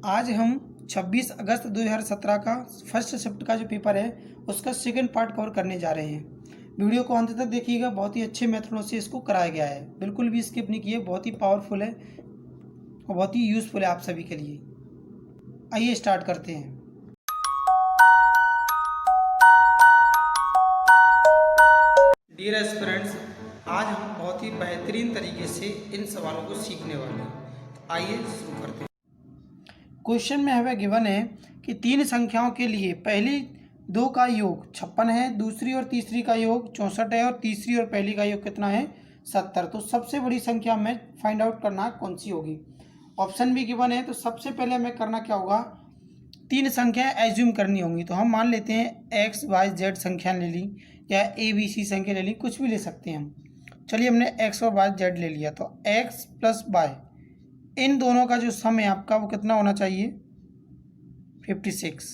आज हम 26 अगस्त 2017 का फर्स्ट शिफ्ट का जो पेपर है उसका सेकंड पार्ट कवर करने जा रहे हैं। वीडियो को अंत तक देखिएगा, बहुत ही अच्छे मेथडों से इसको कराया गया है, बिल्कुल भी स्किप नहीं किए। बहुत ही पावरफुल है और बहुत ही यूज़फुल है आप सभी के लिए। आइए स्टार्ट करते हैं। डियर एस्पिरेंट्स, आज हम बहुत ही बेहतरीन तरीके से इन सवालों को सीखने वाले हैं। आइए शुरू करते हैं। क्वेश्चन में हमें गिवन है कि तीन संख्याओं के लिए पहली दो का योग 56 है, दूसरी और तीसरी का योग 64 है और तीसरी और पहली का योग कितना है 70। तो सबसे बड़ी संख्या हमें फाइंड आउट करना कौन सी होगी। ऑप्शन भी गिवन है, तो सबसे पहले हमें करना क्या होगा, तीन संख्याएं एज्यूम करनी होंगी। तो हम मान लेते हैं एक्स वाई जेड संख्या ले ली या ए बी सी संख्या ले ली, कुछ भी ले सकते हैं हम। चलिए हमने एक्स और वाई जेड ले लिया, तो एक्स प्लस वाई इन दोनों का जो सम है आपका वो कितना होना चाहिए 56।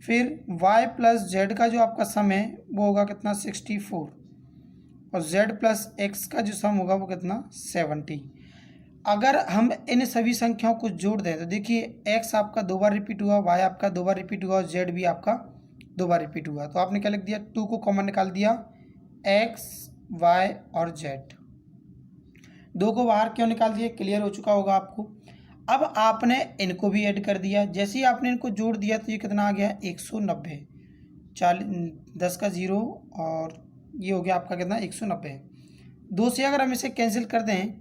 फिर y प्लस जेड का जो आपका सम है वो होगा कितना 64 और z प्लस एक्स का जो सम होगा वो कितना 70। अगर हम इन सभी संख्याओं को जोड़ दें तो देखिए x आपका दो बार रिपीट हुआ, y आपका दो बार रिपीट हुआ और z भी आपका दो बार रिपीट हुआ। तो आपने क्या लिख दिया, 2 को कॉमन निकाल दिया, x y और z। दो को बाहर क्यों निकाल दिया, क्लियर हो चुका होगा आपको। अब आपने इनको भी ऐड कर दिया, जैसे ही आपने इनको जोड़ दिया तो ये कितना आ गया 190। 10 का 0 और ये हो गया आपका कितना 190। दो से अगर हम इसे कैंसिल कर दें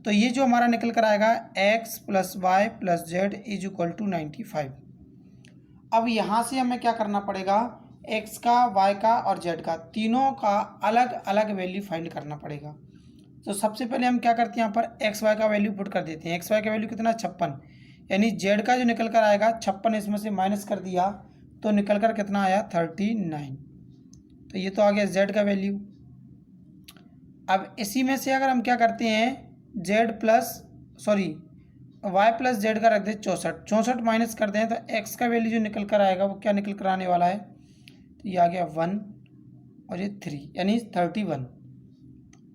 तो ये जो हमारा निकल कर आएगा x plus y plus z is equal to 95। अब यहाँ से हमें क्या करना पड़ेगा, x का y का और z का तीनों का अलग अलग वैल्यू फाइंड करना पड़ेगा। तो सबसे पहले हम क्या करते हैं, यहाँ पर एक्स वाई का वैल्यू पुट कर देते हैं। एक्स वाई का वैल्यू कितना 56, यानी जेड का जो निकल कर आएगा 56 इसमें से माइनस कर दिया तो निकल कर कितना आया 39। तो ये तो आ गया जेड का वैल्यू। अब इसी में से अगर हम क्या करते हैं z plus y plus z का रख दे 64 माइनस कर दें तो एक्स का वैल्यू जो निकल कर आएगा वो क्या निकल कर आने वाला है, तो ये आ गया 1 और ये 3 यानी 31।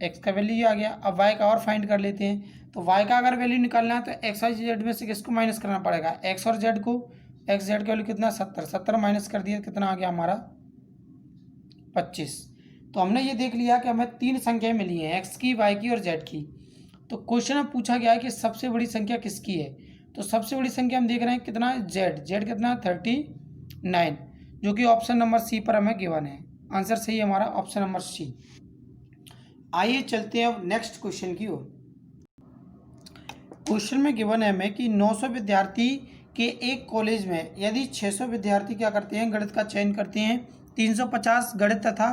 एक्स का वैल्यू ये आ गया। अब वाई का और फाइंड कर लेते हैं, तो वाई का अगर वैल्यू निकालना है तो एक्स और जेड में से किसको माइनस करना पड़ेगा, एक्स और जेड को। एक्स जेड का वैल्यू कितना 70 माइनस कर दिया कितना आ गया हमारा 25। तो हमने ये देख लिया कि हमें तीन संख्याएं मिली हैं, एक्स की वाई की और जेड की। तो क्वेश्चन में पूछा गया है कि सबसे बड़ी संख्या किसकी है। तो सबसे बड़ी संख्या हम देख रहे हैं कितना है जेड कितना है 39, जो कि ऑप्शन नंबर सी पर हमें गिवन है। आंसर सही है हमारा ऑप्शन नंबर सी। आइए चलते हैं अब नेक्स्ट क्वेश्चन की ओर। क्वेश्चन में गिवन है हमें कि 900 विद्यार्थी के एक कॉलेज में यदि 600 विद्यार्थी क्या करते हैं गणित का चयन करते हैं, 350 गणित तथा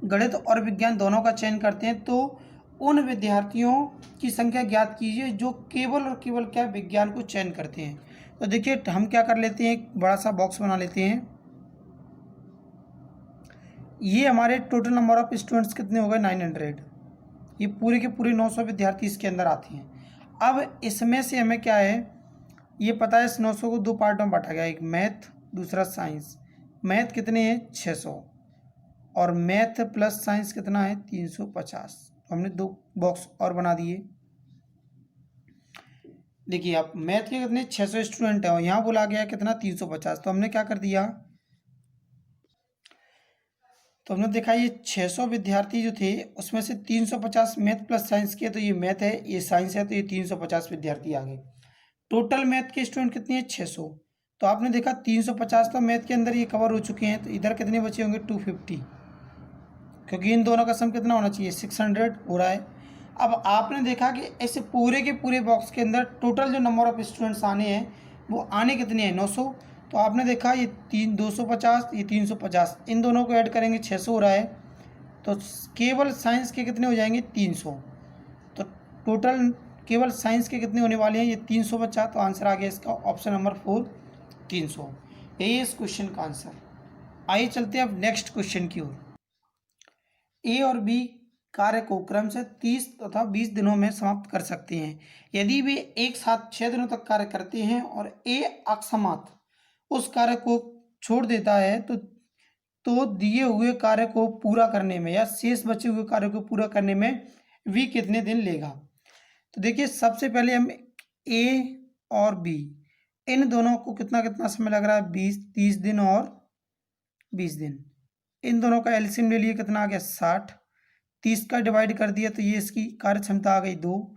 गणित और विज्ञान दोनों का चयन करते हैं, तो उन विद्यार्थियों की संख्या ज्ञात कीजिए जो केवल और केवल क्या विज्ञान को चयन करते हैं। तो देखिए हम क्या कर लेते हैं, एक बड़ा सा बॉक्स बना लेते हैं। ये हमारे टोटल नंबर ऑफ स्टूडेंट्स कितने हो गए 900। ये पूरे के पूरे 900 विद्यार्थी इसके अंदर आते हैं। अब इसमें से हमें क्या है ये पता है, इस 900 को दो पार्टों में बांटा गया, एक मैथ दूसरा साइंस। मैथ कितने हैं 600 और मैथ प्लस साइंस कितना है 350। तो हमने दो बॉक्स और बना दिए। देखिए आप मैथ के कितने 600 स्टूडेंट हैं और यहाँ बोला गया कितना 350। तो हमने क्या कर दिया, तो हमने देखा ये 600 विद्यार्थी जो थे उसमें से 350 मैथ प्लस साइंस के, तो ये मैथ है ये साइंस है, तो ये 350 विद्यार्थी आ गए। टोटल मैथ के स्टूडेंट कितने हैं 600। तो आपने देखा 350 तो मैथ के अंदर ये कवर हो चुके हैं, तो इधर कितने बचे होंगे 250, क्योंकि इन दोनों का सम कितना होना चाहिए 600 हो रहा है। अब आपने देखा कि ऐसे पूरे के पूरे बॉक्स के अंदर टोटल जो नंबर ऑफ स्टूडेंट्स आने हैं वो आने कितने हैं 900। तो आपने देखा ये 250 ये 350, इन दोनों को ऐड करेंगे 600 हो रहा है, तो केवल साइंस के कितने हो जाएंगे 300। तो टोटल केवल साइंस के कितने होने वाले हैं ये 300 बचा। तो आंसर आ गया इसका ऑप्शन नंबर 4 300। यही है इस क्वेश्चन का आंसर। आइए चलते हैं अब नेक्स्ट क्वेश्चन की ओर। ए और बी कार्य को क्रम से 30 तथा 20 दिनों में समाप्त कर सकते हैं। यदि वे एक साथ 6 दिनों तक कार्य करते हैं और ए अकस्मात उस कार्य को छोड़ देता है तो दिए हुए कार्य को पूरा करने में या शेष बचे हुए कार्य को पूरा करने में वी कितने दिन लेगा। तो देखिए सबसे पहले हम ए और बी इन दोनों को कितना कितना समय लग रहा है, 30 दिन और 20 दिन। इन दोनों का एलसीएम ले लिए, कितना आ गया 60। 30 का डिवाइड कर दिया तो ये इसकी कार्य क्षमता आ गई 2,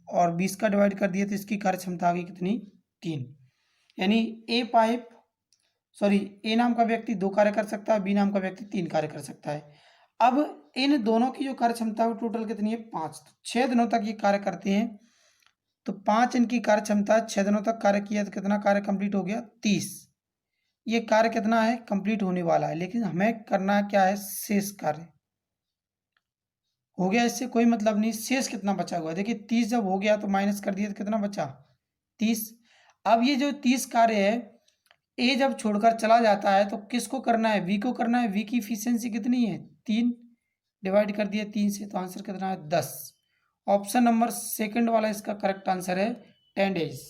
और 20 का डिवाइड कर दिया तो इसकी कार्य क्षमता आ गई कितनी, 3। यानी ए नाम का व्यक्ति 2 कार्य कर सकता है, बी नाम का व्यक्ति 3 कार्य कर सकता है। अब इन दोनों की जो कार्य क्षमता है वो टोटल कितनी है, 5। तो 6 दिनों तक ये कार्य करते हैं, तो 5 इनकी कार्य क्षमता है। 6 दिनों तक कार्य किया तो कितना कार्य कंप्लीट हो गया, 30। ये कार्य कितना है, कंप्लीट होने वाला है, लेकिन हमें करना क्या है, शेष कार्य हो गया, इससे कोई मतलब नहीं। शेष कितना बचा हुआ है, देखिए 30 जब हो गया तो माइनस कर दिया तो कितना बचा, 30। अब ये जो 30 कार्य है, ए जब छोड़कर चला जाता है तो किसको करना है, वी को करना है। वी की इफिशियंसी कितनी है, 3, डिवाइड कर दिया 3 से, तो आंसर कितना है, 10। ऑप्शन नंबर सेकंड वाला इसका करेक्ट आंसर है, 10 डेज,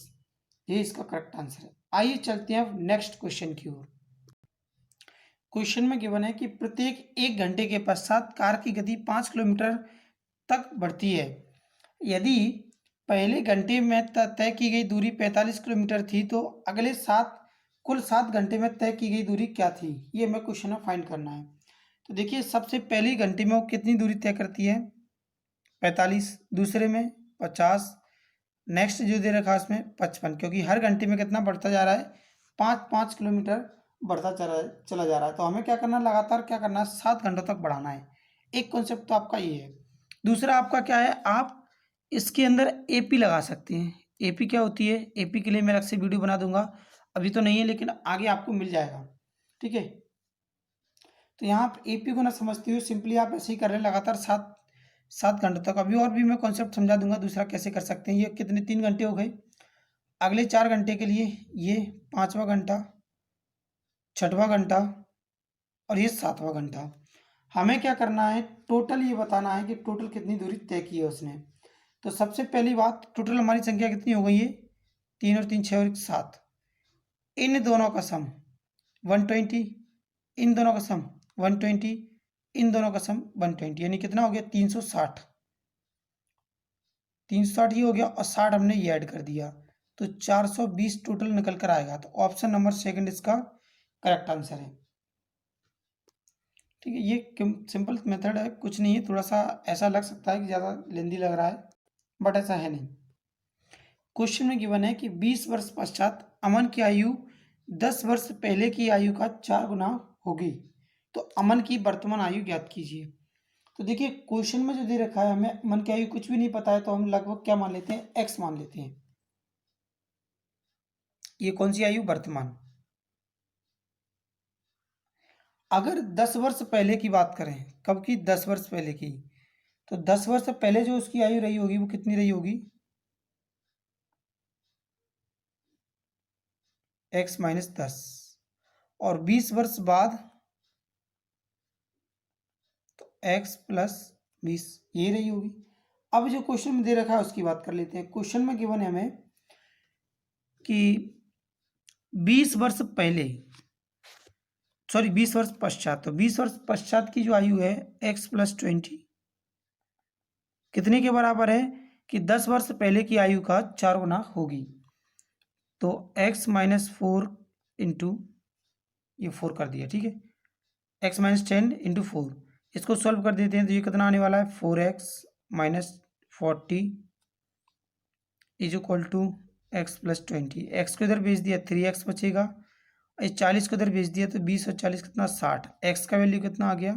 ये इसका करेक्ट आंसर है। आइए चलते हैं नेक्स्ट क्वेश्चन की ओर। क्वेश्चन में गिवन है कि प्रत्येक 1 घंटे के पश्चात कार की गति 5 किलोमीटर तक बढ़ती है। यदि पहले घंटे में तय की गई दूरी 45 किलोमीटर थी तो अगले कुल 7 घंटे में तय की गई दूरी क्या थी, ये हमें क्वेश्चन में फाइंड करना है। तो देखिए सबसे पहली घंटे में वो कितनी दूरी तय करती है, 45, दूसरे में 50, नेक्स्ट जो दे रखा है उसमें 55, क्योंकि हर घंटे में कितना बढ़ता जा रहा है, 5-5 किलोमीटर बढ़ता चला जा रहा है। तो हमें क्या करना है, लगातार क्या करना है, 7 घंटों तक बढ़ाना है। एक कॉन्सेप्ट तो आपका ये है। दूसरा आपका क्या है, आप इसके अंदर एपी लगा सकते हैं। एपी क्या होती है, एपी के लिए मैं अलग से वीडियो बना दूंगा, अभी तो नहीं है लेकिन आगे आपको मिल जाएगा, ठीक है। तो यहाँ आप एपी को ना समझते हुए सिंपली आप ऐसे ही कर रहे हैं लगातार 7 घंटों तक। अभी और भी मैं कॉन्सेप्ट समझा दूंगा दूसरा कैसे कर सकते हैं। ये कितने 3 घंटे हो गए, अगले 4 घंटे के लिए ये 5वां घंटा, 6वां घंटा और ये 7वां घंटा। हमें क्या करना है, टोटल ये बताना है कि टोटल कितनी दूरी तय की है उसने। तो सबसे पहली बात, टोटल हमारी संख्या कितनी हो गई है, 3 और 3 6 और 7। इन दोनों का सम 120, इन दोनों का सम 120, इन दोनों का सम 120, यानी कितना हो गया 360। 360 ही हो गया और 60 हमने ये ऐड कर दिया तो 420 टोटल निकल कर आएगा। तो ऑप्शन नंबर सेकंड इसका करेक्ट आंसर है, ठीक है। ये सिंपल मेथड है, कुछ नहीं है। थोड़ा सा ऐसा लग सकता है कि ज़्यादा लेंदी लग रहा है, बट ऐसा है नहीं। क्वेश्चन में गिवन है कि 20 वर्ष पश्चात अमन की आयु 10 वर्ष पहले की आयु का 4 गुना होगी, तो अमन की वर्तमान आयु ज्ञात कीजिए। तो देखिए क्वेश्चन में जो दे रखा है, हमें अमन की आयु कुछ भी नहीं पता है, तो हम लगभग क्या मान लेते हैं, एक्स मान लेते हैं। ये कौन सी आयु, वर्तमान। अगर 10 वर्ष पहले की बात करें, कब की, 10 वर्ष पहले की, तो 10 वर्ष पहले जो उसकी आयु रही होगी वो कितनी रही होगी, x माइनस 10, और 20 वर्ष बाद तो x प्लस 20 ये रही होगी। अब जो क्वेश्चन में दे रखा है उसकी बात कर लेते हैं। क्वेश्चन में गिवन है हमें कि 20 वर्ष पहले, 20 वर्ष पश्चात, तो 20 वर्ष पश्चात की जो आयु है x प्लस 20 कितने के बराबर है कि 10 वर्ष पहले की आयु का 4 गुना होगी। तो x माइनस 4 इंटू ये 4 कर दिया, ठीक है, x माइनस 10 इंटू 4, इसको सॉल्व कर देते हैं तो ये कितना आने वाला है, 4x minus 40 is equal to x plus 20। X को इधर भेज दिया 3x बचेगा, इस 40 को इधर भेज दिया तो 20 और 40 कितना 60, x का वैल्यू कितना आ गया,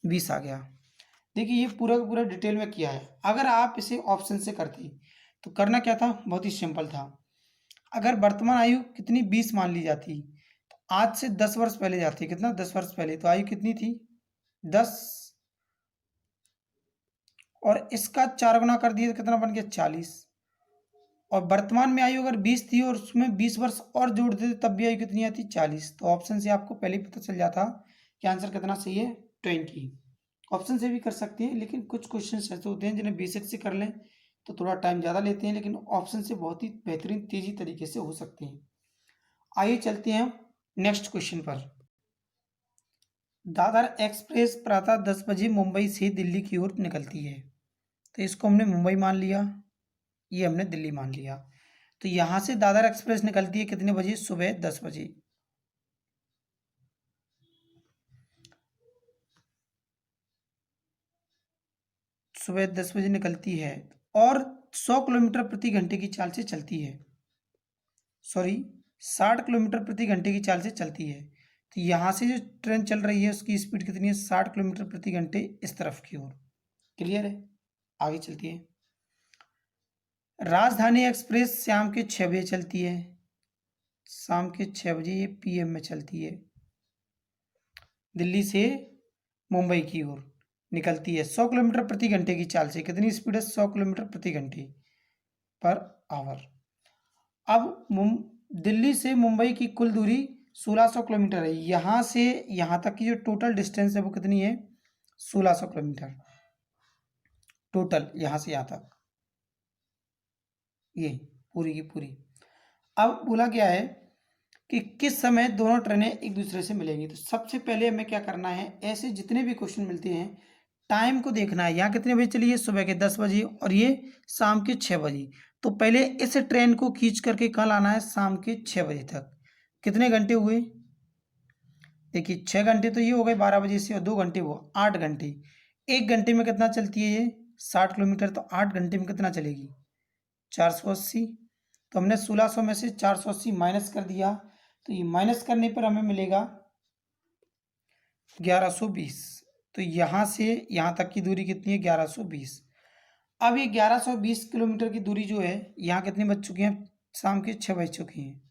20 आ गया। देखिए ये पूरा का पूरा डिटेल में किया है। अगर आप इसे ऑप्शन से करते तो करना क्या था, बहुत ही सिंपल था। अगर वर्तमान आयु कितनी 20 मान ली जाती, तो आज से 10 वर्ष पहले जाती, कितना 10 वर्ष पहले, तो आयु कितनी थी 10, और इसका 4 गुना कर दिया तो कितना बन गया 40, और वर्तमान में आयु अगर 20 थी और उसमें 20 वर्ष और जोड़ देते तब भी आयु कितनी आती 40। तो ऑप्शन से आपको पहले ही पता चल जाता कि आंसर कितना सही है 20। ऑप्शन से भी कर सकते हैं, लेकिन कुछ क्वेश्चन ऐसे होते हैं जिन्हें बेसिक से कर लें तो थोड़ा टाइम ज़्यादा लेते हैं, लेकिन ऑप्शन से बहुत ही बेहतरीन तेजी तरीके से हो सकते हैं। आइए चलते हैं नेक्स्ट क्वेश्चन पर। दादर एक्सप्रेस प्रातः 10 बजे मुंबई से दिल्ली की ओर निकलती है, तो इसको हमने मुंबई मान लिया, ये हमने दिल्ली मान लिया। तो यहाँ से दादर एक्सप्रेस निकलती है कितने बजे? सुबह 10 बजे। सुबह 10 बजे निकलती है और 100 किलोमीटर प्रति घंटे की चाल से चलती है, सॉरी 60 किलोमीटर प्रति घंटे की चाल से चलती है। तो यहाँ से जो ट्रेन चल रही है उसकी स्पीड कितनी है? 60 किलोमीटर प्रति घंटे इस तरफ की ओर। क्लियर है? आगे चलती है। राजधानी एक्सप्रेस शाम के 6 बजे चलती है, शाम के 6 बजे ये PM में चलती है, दिल्ली से मुंबई की ओर निकलती है 100 किलोमीटर प्रति घंटे की चाल से। कितनी स्पीड है? 100 किलोमीटर प्रति घंटे पर आवर। अब दिल्ली से मुंबई की कुल दूरी 1600 किलोमीटर है। यहाँ से यहाँ तक की जो टोटल डिस्टेंस है वो कितनी है? 1600 किलोमीटर टोटल, यहाँ से यहाँ तक, ये पूरी की पूरी। अब बोला गया है कि किस समय दोनों ट्रेनें एक दूसरे से मिलेंगी। तो सबसे पहले हमें क्या करना है, ऐसे जितने भी क्वेश्चन मिलते हैं टाइम को देखना है। यहाँ कितने बजे चली है? सुबह के 10 बजे और ये शाम के 6 बजे। तो पहले इस ट्रेन को खींच करके कहाँ लाना है? शाम के 6 बजे तक। कितने घंटे हुए? देखिए 6 घंटे तो ये हो गए 12 बजे से, और 2 घंटे वो 8 घंटे। 1 घंटे में कितना चलती है ये? 60 किलोमीटर। तो 8 घंटे में कितना चलेगी? 480। तो हमने 1600 में से 480 माइनस कर दिया, तो ये माइनस करने पर हमें मिलेगा 1120। तो यहाँ से यहाँ तक की दूरी कितनी है? 1120। अब ये 1120 किलोमीटर की दूरी जो है, यहाँ कितनी बज चुकी हैं? शाम के 6 बज चुकी हैं।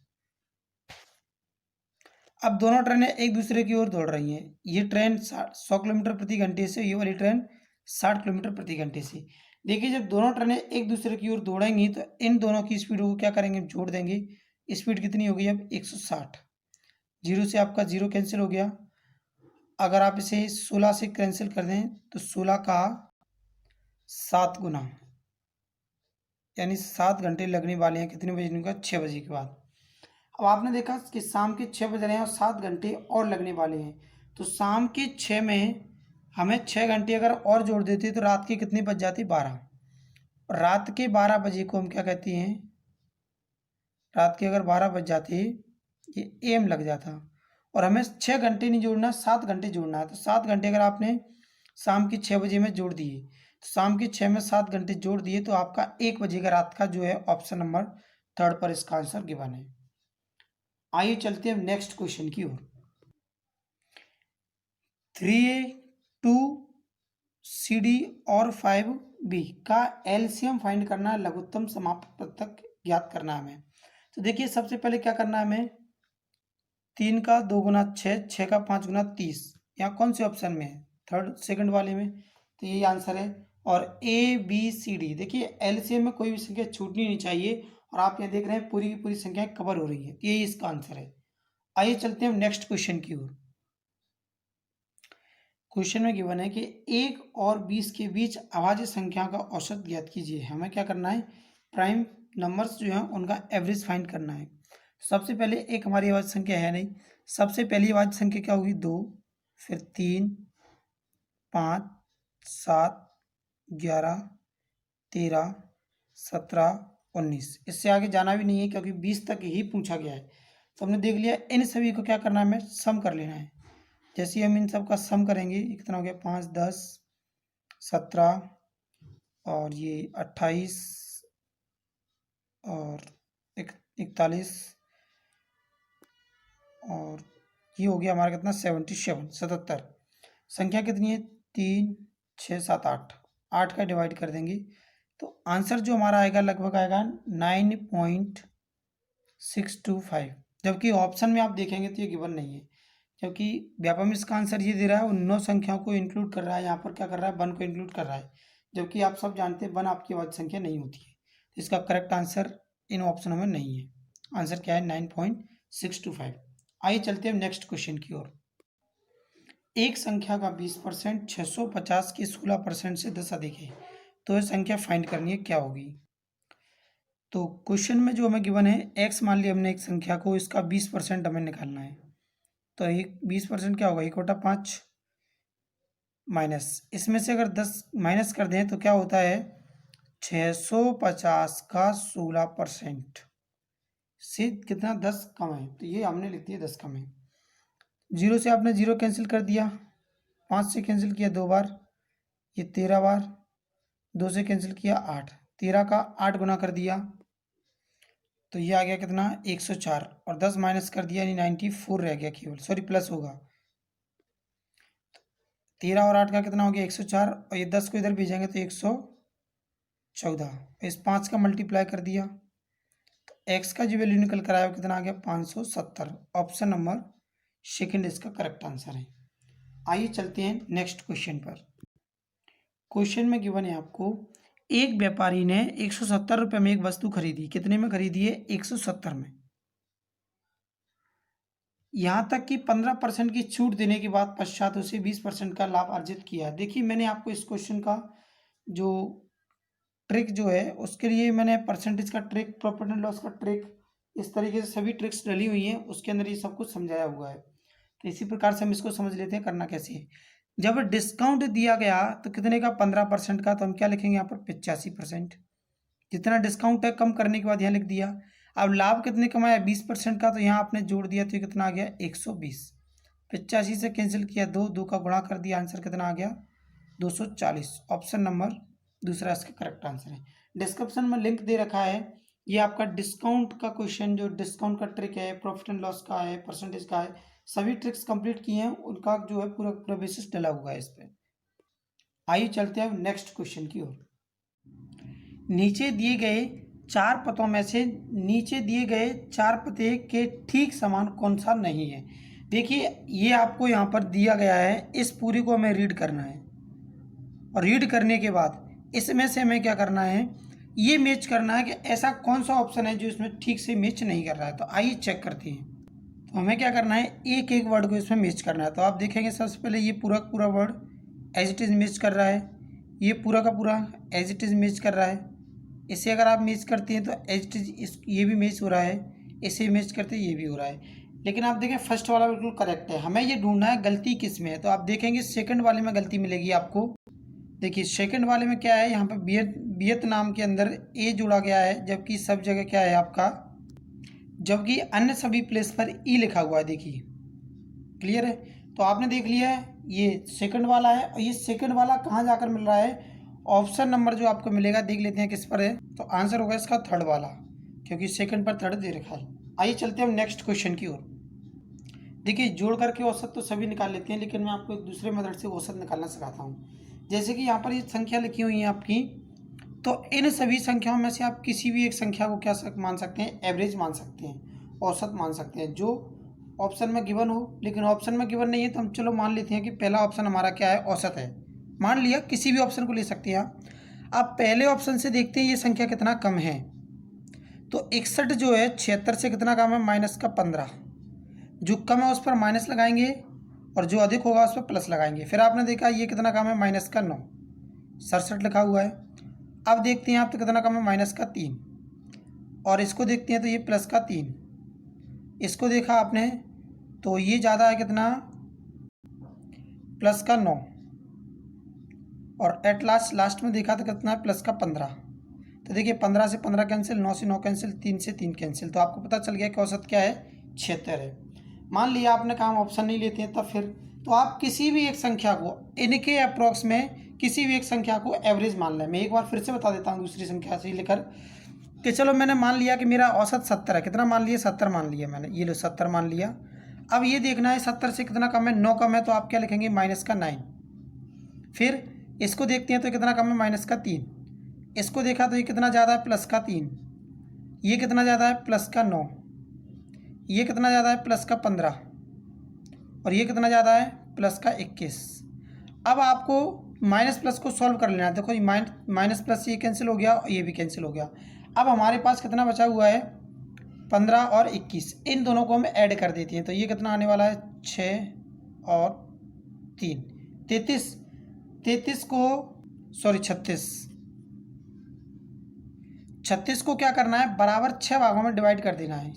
अब दोनों ट्रेनें एक दूसरे की ओर दौड़ रही हैं। ये ट्रेन 100 किलोमीटर प्रति घंटे से, ये वाली ट्रेन 60 किलोमीटर प्रति घंटे से। देखिए जब दोनों ट्रेनें एक दूसरे की ओर दौड़ेंगी तो इन दोनों की स्पीड को क्या करेंगे? जोड़ देंगे। स्पीड कितनी होगी अब? 160। जीरो से आपका जीरो कैंसिल हो गया। अगर आप इसे 16 से कैंसिल कर दें तो 16 का 7 गुना, यानी 7 घंटे लगने वाले हैं। कितने बजे का? 6 बजे के बाद। अब आपने देखा कि शाम के 6 बज रहे हैं और 7 घंटे और लगने वाले हैं। तो शाम के 6 में हमें 6 घंटे अगर और जोड़ देते तो रात के कितने बज जाती? 12। और रात के 12 बजे को हम क्या कहते हैं? रात के अगर 12 बज जाते ये AM लग जाता। और हमें 6 घंटे नहीं जोड़ना, 7 घंटे जोड़ना है। तो 7 घंटे अगर आपने शाम के 6 बजे में जोड़ दिए, तो शाम के 6 में 7 घंटे जोड़ दिए तो आपका 1 बजे का रात का जो है ऑप्शन नंबर 3 पर इसका आंसर गिवन है। आइए चलते हैं नेक्स्ट क्वेश्चन की ओर। 3A 2CD और 5B का LCM फाइंड करना है, लघुत्तम समापवर्तक ज्ञात करना है हमें। तो देखिए सबसे पहले क्या करना है हमें? 3 का 2 गुना 6, 6 का 5 गुना 30। यहाँ कौन से ऑप्शन में है? थर्ड सेकंड वाले में। तो यही आंसर है। और ABCD, देखिए LCM में कोई भी संख्या छूटनी नहीं चाहिए, और आप यहाँ देख रहे हैं पूरी की पूरी संख्याएं कवर हो रही है। यही इसका आंसर है। आइए चलते हैं नेक्स्ट क्वेश्चन की ओर। क्वेश्चन में गिवन है कि 1 और 20 के बीच अभाज्य संख्या का औसत ज्ञात कीजिए। हमें क्या करना है? प्राइम नंबर्स जो हैं उनका एवरेज फाइंड करना है। सबसे पहले एक हमारी अभाज्य संख्या है नहीं, सबसे पहली अभाज्य संख्या क्या होगी? 2, फिर 3, 5, 7, 11, 13, 17, 19। इससे आगे जाना भी नहीं है क्योंकि 20 तक ही पूछा गया है। तो हमने देख लिया, इन सभी को क्या करना है? हमें सम कर लेना है। जैसे हम इन सब का सम करेंगे, कितना हो गया? 5, 10, 17 और ये 28 और 41 और ये हो गया हमारा कितना? 77। संख्या कितनी है? 3, 6, 7, 8। 8 का डिवाइड कर देंगे तो आंसर जो हमारा आएगा लगभग आएगा 9.625। जबकि ऑप्शन में आप देखेंगे तो ये गिवन नहीं है, क्योंकि व्यापक में इसका आंसर ये दे रहा है, वो 9 संख्याओं को इंक्लूड कर रहा है। यहाँ पर क्या कर रहा है? 1 को इंक्लूड कर रहा है, जबकि आप सब जानते हैं 1 आपकी अभाज्य संख्या नहीं होती है। तो इसका करेक्ट आंसर इन ऑप्शनों में नहीं है। आंसर क्या है? 9.625। आइए चलते हैं नेक्स्ट क्वेश्चन की ओर। एक संख्या का 20% 650 के 16% से 10 अधिक है, तो यह संख्या फाइंड करनी है, क्या होगी? तो क्वेश्चन में जो हमें गिवन है x, मान लिया हमने एक संख्या को, इसका 20% हमें निकालना है। तो एक 20% क्या होगा? 1/5 माइनस, इसमें से अगर 10 माइनस कर दें तो क्या होता है? 650 का 16%। से कितना 10 कम है, तो ये हमने लिख दिया 10 कम है। 0 से आपने 0 कैंसिल कर दिया, 5 से कैंसिल किया 2 बार, ये 13 बार, 2 से कैंसिल किया 8, 13 का 8 गुना कर दिया तो ये आ गया कितना 104, और 10 माइनस कर दिया यानी 94 रह गया केवल, सॉरी प्लस होगा। 13 और 8 का कितना हो गया 104, और ये 10 को इधर भेजेंगे तो 114, इस 5 का मल्टीप्लाई कर दिया तो x का जो वैल्यू निकल कर आया वो कितना आ गया 570। ऑप्शन नंबर सेकंड इसका करेक्ट आंसर है। आइए चलते हैं नेक्स्ट क्वेश्चन पर। क्वेश्चन में गिवन है आपको, एक व्यापारी ने 170 रुपये में एक वस्तु खरीदी, कितने में खरीदी है 170 में, यहाँ तक कि 15% की छूट देने के बाद पश्चात उसे 20% का लाभ अर्जित किया। देखिए मैंने आपको इस क्वेश्चन का जो ट्रिक जो है उसके लिए मैंने परसेंटेज का ट्रिक, प्रॉफिट एंड लॉस का ट्रिक, इस तरीके से सभी ट्रिक्स डली हुई हैं, उसके अंदर ये सब कुछ समझाया हुआ है। तो इसी प्रकार से हम इसको समझ लेते हैं करना कैसे है। जब डिस्काउंट दिया गया तो कितने का 15% का, तो हम क्या लिखेंगे यहाँ पर 85%। जितना डिस्काउंट है कम करने के बाद यहाँ लिख दिया। अब लाभ कितने कमाया 20% का, तो यहाँ आपने जोड़ दिया तो ये कितना आ गया 120। 85 से कैंसिल किया 2 का गुणा कर दिया, आंसर कितना आ गया 240। ऑप्शन नंबर दूसरा इसका करेक्ट आंसर है। डिस्क्रिप्शन में लिंक दे रखा है, ये आपका डिस्काउंट का क्वेश्चन, जो डिस्काउंट का ट्रिक है, प्रॉफिट एंड लॉस का है, परसेंटेज का है, सभी ट्रिक्स कंप्लीट किए हैं, उनका जो है पूरा पूरा बेसिस डला हुआ है इस पर। आइए चलते हैं नेक्स्ट क्वेश्चन की ओर। नीचे दिए गए 4 पतों में से नीचे दिए गए 4 पते के ठीक समान कौन सा नहीं है। देखिए ये आपको यहाँ पर दिया गया है, इस पूरी को हमें रीड करना है, और रीड करने के बाद इसमें से हमें क्या करना है, ये मैच करना है कि ऐसा कौन सा ऑप्शन है जो इसमें ठीक से मैच नहीं कर रहा है। तो आइए चेक करते हैं। तो हमें क्या करना है, एक एक वर्ड को इसमें मैच करना है। तो आप देखेंगे सबसे पहले ये पूरा पूरा word as it is match कर रहा है, ये पूरा का पूरा एज इट इज़ मैच कर रहा है। इसे अगर आप मैच करते हैं तो एज इट इज़ ये भी मैच हो रहा है, इसे मैच करते ये भी हो रहा है। लेकिन आप देखें फर्स्ट वाला बिल्कुल करेक्ट है, हमें ये ढूंढना है गलती किस में है। तो आप देखेंगे सेकंड वाले में गलती मिलेगी आपको। देखिए सेकंड वाले में क्या है, यहाँ पर वियतनाम के अंदर ए जुड़ा गया है, जबकि सब जगह क्या है आपका, जबकि अन्य सभी प्लेस पर ई लिखा हुआ है। देखिए क्लियर है, तो आपने देख लिया है ये सेकंड वाला है, और ये सेकंड वाला कहाँ जाकर मिल रहा है, ऑप्शन नंबर जो आपको मिलेगा देख लेते हैं किस पर है। तो आंसर होगा इसका थर्ड वाला, क्योंकि सेकंड पर थर्ड दे रखा है। आइए चलते हैं हम नेक्स्ट क्वेश्चन की ओर। देखिए जोड़ करके औसत तो सभी निकाल लेते हैं, लेकिन मैं आपको एक दूसरे मेथड से औसत निकालना सिखाता हूँ। जैसे कि यहाँ पर ये संख्या लिखी हुई है आपकी, तो इन सभी संख्याओं में से आप किसी भी एक संख्या को क्या मान सकते हैं, एवरेज मान सकते हैं, औसत मान सकते हैं, जो ऑप्शन में गिवन हो। लेकिन ऑप्शन में गिवन नहीं है तो हम चलो मान लेते हैं कि पहला ऑप्शन हमारा क्या है, औसत है। मान लिया, किसी भी ऑप्शन को ले सकते हैं आप। अब पहले ऑप्शन से देखते हैं ये संख्या कितना कम है। तो 61 जो है 76 से कितना कम है, माइनस का 15। जो कम है उस पर माइनस लगाएंगे, और जो अधिक होगा उस पर प्लस लगाएंगे। फिर आपने देखा ये कितना कम है, माइनस का 9, 67 लिखा हुआ है। अब देखते हैं आप तो कितना कम है, माइनस का 3, और इसको देखते हैं तो ये प्लस का 3। इसको देखा आपने तो ये ज़्यादा है कितना, प्लस का 9, और एट लास्ट में देखा तो कितना है, प्लस का 15। तो देखिए 15 से 15 कैंसिल, 9 से 9 कैंसिल, 3 से 3 कैंसिल, तो आपको पता चल गया कि औसत क्या है, 76 है। मान लिया आपने कहा हम ऑप्शन नहीं लेते हैं, तब फिर तो आप किसी भी एक संख्या को, इनके अप्रॉक्स में किसी भी एक संख्या को एवरेज मान लें। मैं एक बार फिर से बता देता हूँ दूसरी संख्या से लेकर कि चलो मैंने मान लिया कि मेरा औसत 70 है। कितना मान लिया, 70 मान लिया मैंने, ये लो 70 मान लिया। अब ये देखना है 70 से कितना कम है, 9 कम है, तो आप क्या लिखेंगे, माइनस का 9। फिर इसको देखते हैं तो कितना कम है, माइनस का 3। इसको देखा तो ये कितना ज़्यादा है, प्लस का 3। ये कितना ज़्यादा है, प्लस का 9। ये कितना ज़्यादा है, प्लस का 15। और ये कितना ज़्यादा है, प्लस का 21। अब आपको माइनस प्लस को सॉल्व कर लेना है। देखो ये माइनस प्लस ये कैंसिल हो गया और ये भी कैंसिल हो गया। अब हमारे पास कितना बचा हुआ है, 15 और 21, इन दोनों को हम ऐड कर देते हैं। तो ये कितना आने वाला है, 6 और 3, 33। 33 को सॉरी 36 को क्या करना है, बराबर 6 भागों में डिवाइड कर देना है।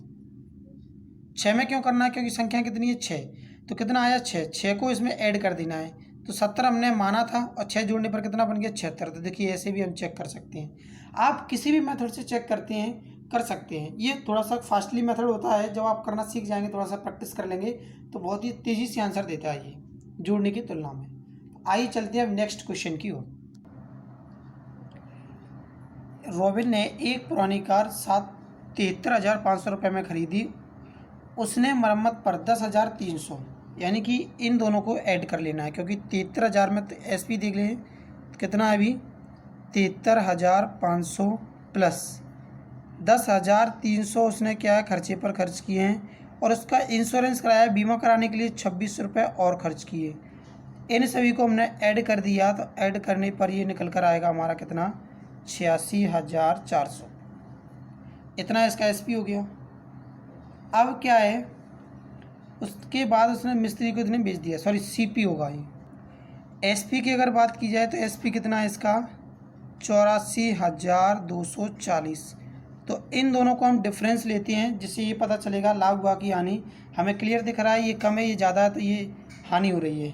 6 में क्यों करना है, क्योंकि संख्या कितनी है, 6। तो कितना आया, 6 को इसमें ऐड कर देना है। तो 70 हमने माना था, और 6 जोड़ने पर कितना बन गया, 76। तो देखिए ऐसे भी हम चेक कर सकते हैं। आप किसी भी मेथड से चेक करते हैं, कर सकते हैं। ये थोड़ा सा फास्टली मेथड होता है, जब आप करना सीख जाएंगे, थोड़ा सा प्रैक्टिस कर लेंगे तो बहुत ही तेज़ी से आंसर देता है ये जोड़ने की तुलना में। आइए चलते हैं अब नेक्स्ट क्वेश्चन की ओर। रॉबिन ने एक पुरानी कार 73,500 रुपये में खरीदी। उसने मरम्मत पर 10,300, यानी कि इन दोनों को ऐड कर लेना है, क्योंकि 73,000 में तो एसपी देख लें कितना है अभी, 73,500 प्लस 10,300 उसने क्या है खर्चे पर खर्च किए हैं, और उसका इंश्योरेंस कराया, बीमा कराने के लिए 26 रुपये और खर्च किए। इन सभी को हमने ऐड कर दिया, तो ऐड करने पर ये निकल कर आएगा हमारा कितना, 86,400। इतना इसका एसपी हो गया। अब क्या है, उसके बाद उसने मिस्त्री को इतने बेच दिया, सॉरी सीपी होगा ये। एसपी की अगर बात की जाए तो एसपी कितना है इसका, 84,240। तो इन दोनों को हम डिफरेंस लेते हैं, जिससे ये पता चलेगा लाभ हुआ कि हानि। हमें क्लियर दिख रहा है ये कम है, ये ज़्यादा है, तो ये हानि हो रही है।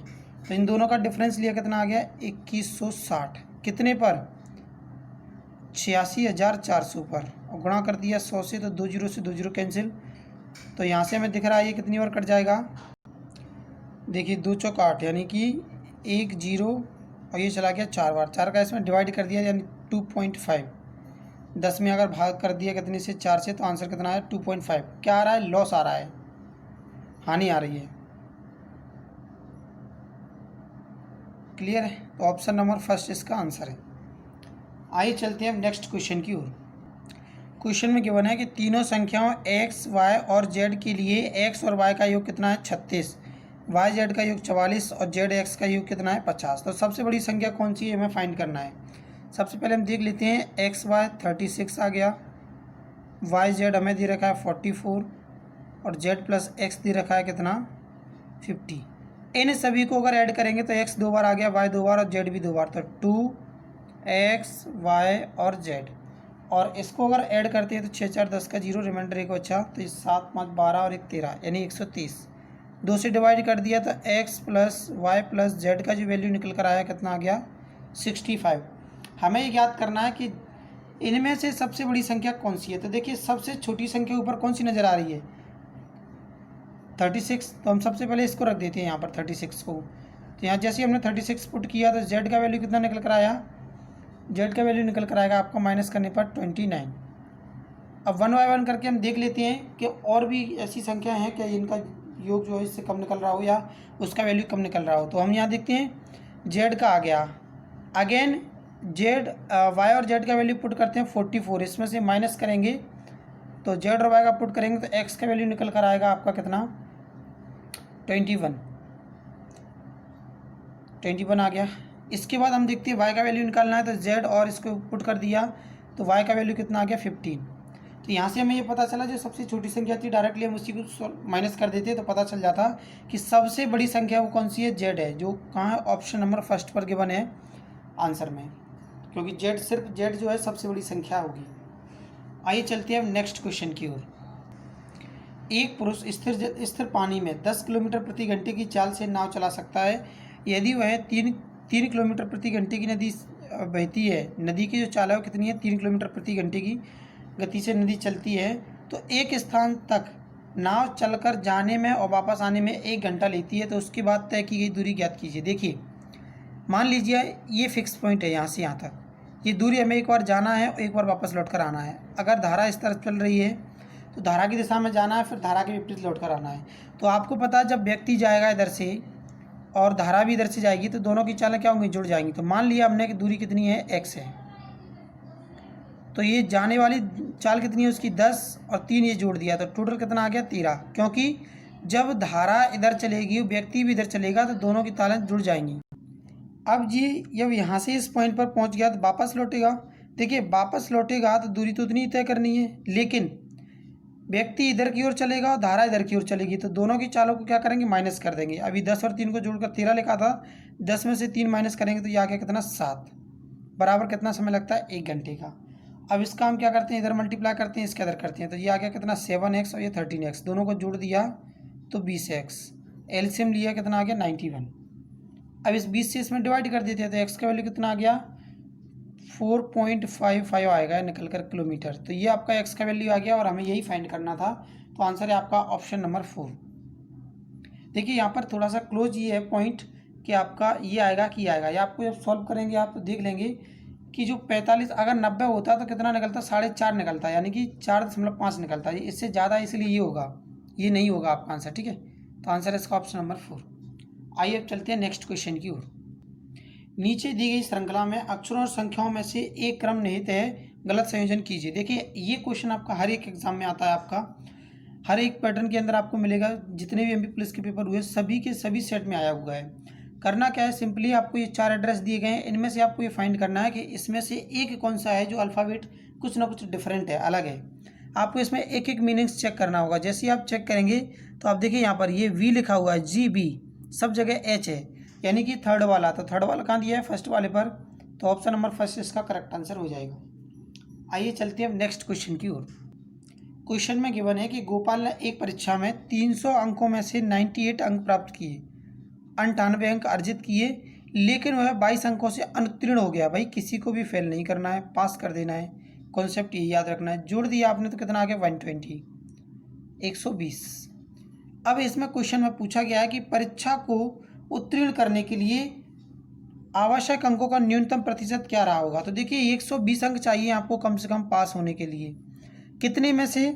तो इन दोनों का डिफरेंस लिया, कितना आ गया, 2160। कितने पर, 86,400 पर, और गुणा कर दिया 100 से, तो 2 जीरो से 2 जीरो कैंसिल। तो यहाँ से हमें दिख रहा है ये कितनी बार कट जाएगा, देखिए 2 चौक 8, यानी कि 1 जीरो, और ये चला गया 4 बार। 4 का इसमें डिवाइड कर दिया, यानी 2.5। 10 में अगर भाग कर दिया कितने से, 4 से, तो आंसर कितना है 2.5। क्या आ रहा है, लॉस आ रहा है, हानि आ रही है। क्लियर है, तो ऑप्शन नंबर फर्स्ट इसका आंसर है। आइए चलते हैं अब नेक्स्ट क्वेश्चन की ओर। क्वेश्चन में गिवन है कि तीनों संख्याओं x, y और z के लिए x और y का योग कितना है, 36, y z का योग 44 और z x का योग कितना है, 50। तो सबसे बड़ी संख्या कौन सी है हमें फाइंड करना है। सबसे पहले हम देख लेते हैं, x y 36 आ गया, y z हमें दे रखा है 44, और z प्लस x दे रखा है कितना, 50। इन सभी को अगर ऐड करेंगे तो x 2 बार आ गया, y 2 बार और z भी 2 बार, तो 2x y और z। और इसको अगर ऐड करते हैं तो 6 4 10 का 0, रिमाइंडर एक बचा, तो ये 7 5 12 और 1 13, यानी 130। 2 से डिवाइड कर दिया तो x plus y plus z का जो वैल्यू निकल कर आया कितना आ गया, 65। हमें ये याद करना है कि इनमें से सबसे बड़ी संख्या कौन सी है। तो देखिए सबसे छोटी संख्या ऊपर कौन सी नज़र आ रही है, 36। तो हम सबसे पहले इसको रख देते हैं यहाँ पर 36 को। तो यहाँ जैसे हमने 36 पुट किया तो z का वैल्यू कितना निकल कर आया, z का वैल्यू निकल कर आएगा आपका माइनस करने पर 29। अब 1 बाय 1 करके हम देख लेते हैं कि और भी ऐसी संख्या हैं क्या इनका योग जो है इससे कम निकल रहा हो या उसका वैल्यू कम निकल रहा हो। तो हम यहाँ देखते हैं z का आ गया, अगेन z y और z का वैल्यू पुट करते हैं 44, इसमें से माइनस करेंगे तो z और y का पुट करेंगे तो x का वैल्यू निकल कर आएगा आपका कितना, 21 आ गया। इसके बाद हम देखते हैं y का वैल्यू निकालना है, तो z और इसको पुट कर दिया तो y का वैल्यू कितना आ गया, 15। तो यहाँ से हमें ये पता चला जो सबसे छोटी संख्या थी डायरेक्टली हम उसी को माइनस कर देते तो पता चल जाता कि सबसे बड़ी संख्या वो कौन सी है, z है, जो कहाँ है, ऑप्शन नंबर फर्स्ट पर गिवन है आंसर में, क्योंकि सिर्फ z जो है सबसे बड़ी संख्या होगी। आइए चलते हैं अब नेक्स्ट क्वेश्चन की ओर। एक पुरुष स्थिर पानी में 10 किलोमीटर प्रति घंटे की चाल से नाव चला सकता है यदि वह 3 किलोमीटर प्रति घंटे की नदी बहती है। नदी की जो चाल है वो कितनी है, 3 किलोमीटर प्रति घंटे की गति से नदी चलती है। तो एक स्थान तक नाव चलकर जाने में और वापस आने में 1 घंटा लेती है, तो उसके बाद तय की गई दूरी ज्ञात कीजिए। देखिए मान लीजिए ये फिक्स पॉइंट है, यहाँ से यहाँ तक ये दूरी हमें एक बार जाना है और एक बार वापस लौट कर आना है। अगर धारा इस तरफ चल रही है तो धारा की दिशा में जाना है, फिर धारा के विपरीत लौट कर आना है। तो आपको पता है जब व्यक्ति जाएगा इधर से और धारा भी इधर से जाएगी तो दोनों की चालें क्या होंगी, जुड़ जाएंगी। तो मान लिया हमने कि दूरी कितनी है, x है, तो ये जाने वाली चाल कितनी है उसकी 10 और 3 ये जोड़ दिया तो टोटल कितना आ गया, 13। क्योंकि जब धारा इधर चलेगी व्यक्ति भी इधर चलेगा तो दोनों की चालें जुड़ जाएंगी। अब जी जब यहाँ से इस पॉइंट पर पहुँच गया तो वापस लौटेगा। देखिए वापस लौटेगा तो दूरी तो उतनी ही तय करनी है, लेकिन व्यक्ति इधर की ओर चलेगा और धारा इधर की ओर चलेगी, तो दोनों की चालों को क्या करेंगे, माइनस कर देंगे। अभी 10 और 3 को जोड़कर 13 लिखा था, 10 में से 3 माइनस करेंगे तो ये आ गया कितना, 7। बराबर कितना समय लगता है, 1 घंटे का। अब इसका हम क्या करते हैं, इधर मल्टीप्लाई करते हैं, इसके इधर करते हैं, तो ये आ गया कितना, 7x और ये 13x, दोनों को जोड़ दिया तो 20x। एलसीएम लिया कितना आ गया, 91। अब इस 20 से इसमें डिवाइड कर देते हैं तो x का वैल्यू कितना आ गया, 4.55 आएगा निकल कर किलोमीटर। तो ये आपका एक्स का वैल्यू आ गया और हमें यही फाइंड करना था। तो आंसर है आपका ऑप्शन नंबर 4। देखिए यहाँ पर थोड़ा सा क्लोज ये है पॉइंट कि आपका ये आएगा कि आएगा, या आपको जब सॉल्व करेंगे आप तो देख लेंगे कि जो 45 अगर 90 होता तो कितना निकलता, 4.5 निकलता, यानी कि 4.5 निकलता है, इससे ज़्यादा, इसलिए ये होगा, ये नहीं होगा आपका आंसर। ठीक है, तो आंसर है इसका ऑप्शन नंबर 4। आइए अब चलते हैं नेक्स्ट क्वेश्चन की ओर। नीचे दी गई श्रृंखला में अक्षरों और संख्याओं में से एक क्रम निहित है, गलत संयोजन कीजिए। देखिए ये क्वेश्चन आपका हर एक एग्जाम में आता है, आपका हर एक पैटर्न के अंदर आपको मिलेगा। जितने भी एमपी पुलिस के पेपर हुए सभी के सभी सेट में आया हुआ है। करना क्या है, सिंपली आपको ये 4 एड्रेस दिए गए हैं, इनमें से आपको ये फाइंड करना है कि इसमें से एक कौन सा है जो अल्फ़ाबेट कुछ ना कुछ डिफरेंट है, अलग है। आपको इसमें एक एक मीनिंग्स चेक करना होगा। जैसे ही आप चेक करेंगे तो आप देखिए यहाँ पर ये वी लिखा हुआ है, GB, सब जगह H है, यानी कि थर्ड वाला। तो थर्ड वाला कहाँ दिया है, फर्स्ट वाले पर। तो ऑप्शन नंबर फर्स्ट इसका करेक्ट आंसर हो जाएगा। आइए चलते हैं अब नेक्स्ट क्वेश्चन की ओर। क्वेश्चन में गिवन है कि गोपाल ने एक परीक्षा में 300 अंकों में से 98 अंक प्राप्त किए, 98 अंक अर्जित किए, लेकिन वह 22 अंकों से अनुत्तीर्ण हो गया। भाई किसी को भी फेल नहीं करना है, पास कर देना है, कॉन्सेप्ट ये याद रखना है। जोड़ दिया आपने तो कितना आ गया, 120, 120। अब इसमें क्वेश्चन में पूछा गया है कि परीक्षा को उत्तीर्ण करने के लिए आवश्यक अंकों का न्यूनतम प्रतिशत क्या रहा होगा। तो देखिए 120 अंक चाहिए आपको कम से कम पास होने के लिए। कितने में से,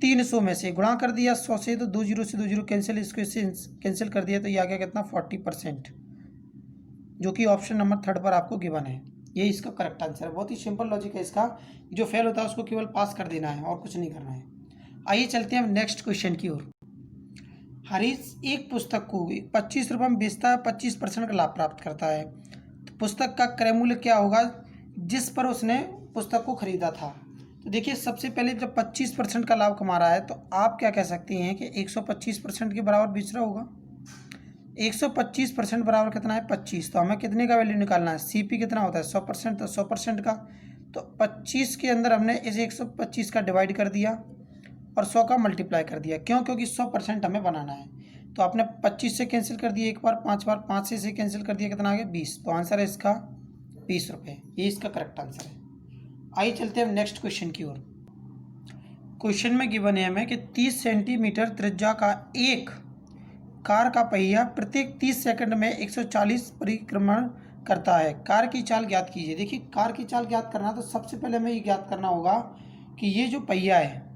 300 में से। गुणा कर दिया 100 से, तो 2 जीरो से 2 जीरो कैंसिल, इसको इससे कैंसिल कर दिया, तो ये आ गया कितना, 40%, जो कि ऑप्शन नंबर 3 पर आपको गिवन है। ये इसका करेक्ट आंसर है। बहुत ही सिंपल लॉजिक है इसका। जो फेल होता है उसको केवल पास कर देना है और कुछ नहीं करना है। आइए चलते हैं नेक्स्ट क्वेश्चन की ओर। हरीश एक पुस्तक को 25 रुपये में बेचता है, 25% का लाभ प्राप्त करता है। तो पुस्तक का क्रय मूल्य क्या होगा जिस पर उसने पुस्तक को खरीदा था। तो देखिए सबसे पहले जब 25% का लाभ कमा रहा है तो आप क्या कह सकते हैं कि 125% के बराबर बेच रहा होगा। 125% बराबर कितना है, 25। तो हमें कितने का वैल्यू निकालना है, CP कितना होता है, 100%, तो 100% का। तो 25 के अंदर हमने इसे 125 का डिवाइड कर दिया और 100 का मल्टीप्लाई कर दिया। क्यों, क्योंकि 100% हमें बनाना है। तो आपने 25 से कैंसिल कर दिया एक बार, 5 बार, 5 से इसे कैंसिल कर दिया, कितना आ गया, 20। तो आंसर है इसका 20 रुपये। ये इसका करेक्ट आंसर है। आइए चलते हैं नेक्स्ट क्वेश्चन की ओर। क्वेश्चन में गिवन है हमें कि 30 सेंटीमीटर त्रिज्या का एक कार का पहिया प्रत्येक 30 सेकंड में 140 परिक्रमण करता है। कार की चाल ज्ञात कीजिए। देखिए कार की चाल ज्ञात करना तो सबसे पहले हमें ये ज्ञात करना होगा कि ये जो पहिया है,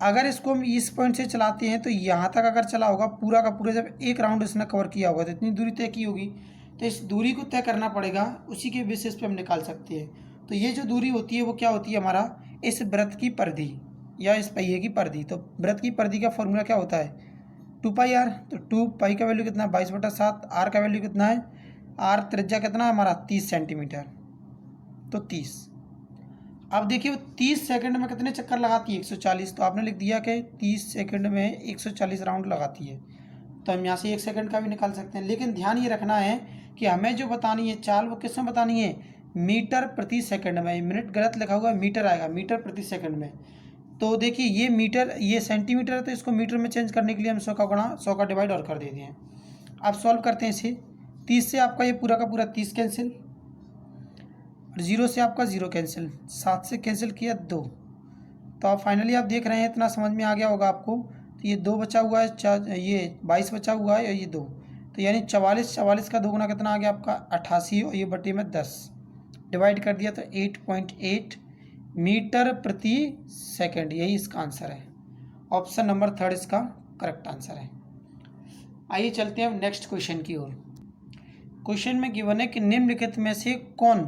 अगर इसको हम इस पॉइंट से चलाते हैं तो यहाँ तक अगर चला होगा पूरा का पूरा, जब एक राउंड इसने कवर किया होगा तो इतनी दूरी तय की होगी। तो इस दूरी को तय करना पड़ेगा, उसी के बेसिस पे हम निकाल सकते हैं। तो ये जो दूरी होती है वो क्या होती है हमारा, इस वृत्त की परिधि या इस पहिए की परिधि। तो वृत्त की परिधि का फॉर्मूला क्या होता है, 2πr। तो 2π का वैल्यू कितना है, 22/7। r का वैल्यू कितना है, r त्रिज्या कितना है हमारा, 30 सेंटीमीटर, तो 30। अब देखिए वो 30 सेकंड में कितने चक्कर लगाती है, 140। तो आपने लिख दिया कि 30 सेकंड में 140 राउंड लगाती है। तो हम यहाँ से 1 सेकंड का भी निकाल सकते हैं। लेकिन ध्यान ये रखना है कि हमें जो बतानी है चाल वो किस में बतानी है, मीटर प्रति सेकंड में। मिनट गलत लिखा हुआ है, मीटर आएगा, मीटर प्रति सेकंड में। तो देखिए ये मीटर, ये सेंटीमीटर है, तो इसको मीटर में चेंज करने के लिए हम 100 का गुणा, 100 का डिवाइड और कर देते हैं। अब सॉल्व करते हैं इसे। 30 से आपका ये पूरा का पूरा 30 कैंसिल, और 0 से आपका 0 कैंसिल, 7 से कैंसिल किया 2। तो आप फाइनली आप देख रहे हैं, इतना समझ में आ गया होगा आपको। तो ये 2 बचा हुआ है, ये 22 बचा हुआ है और ये 2, तो यानी 44, 44 का 2 गुना कितना आ गया आपका 88, और ये बटे में 10 डिवाइड कर दिया तो 8.8 मीटर प्रति सेकंड। यही इसका आंसर है। ऑप्शन नंबर 3 इसका करेक्ट आंसर है। आइए चलते हैं अब नेक्स्ट क्वेश्चन की ओर। क्वेश्चन में गिवन है कि निम्नलिखित में से कौन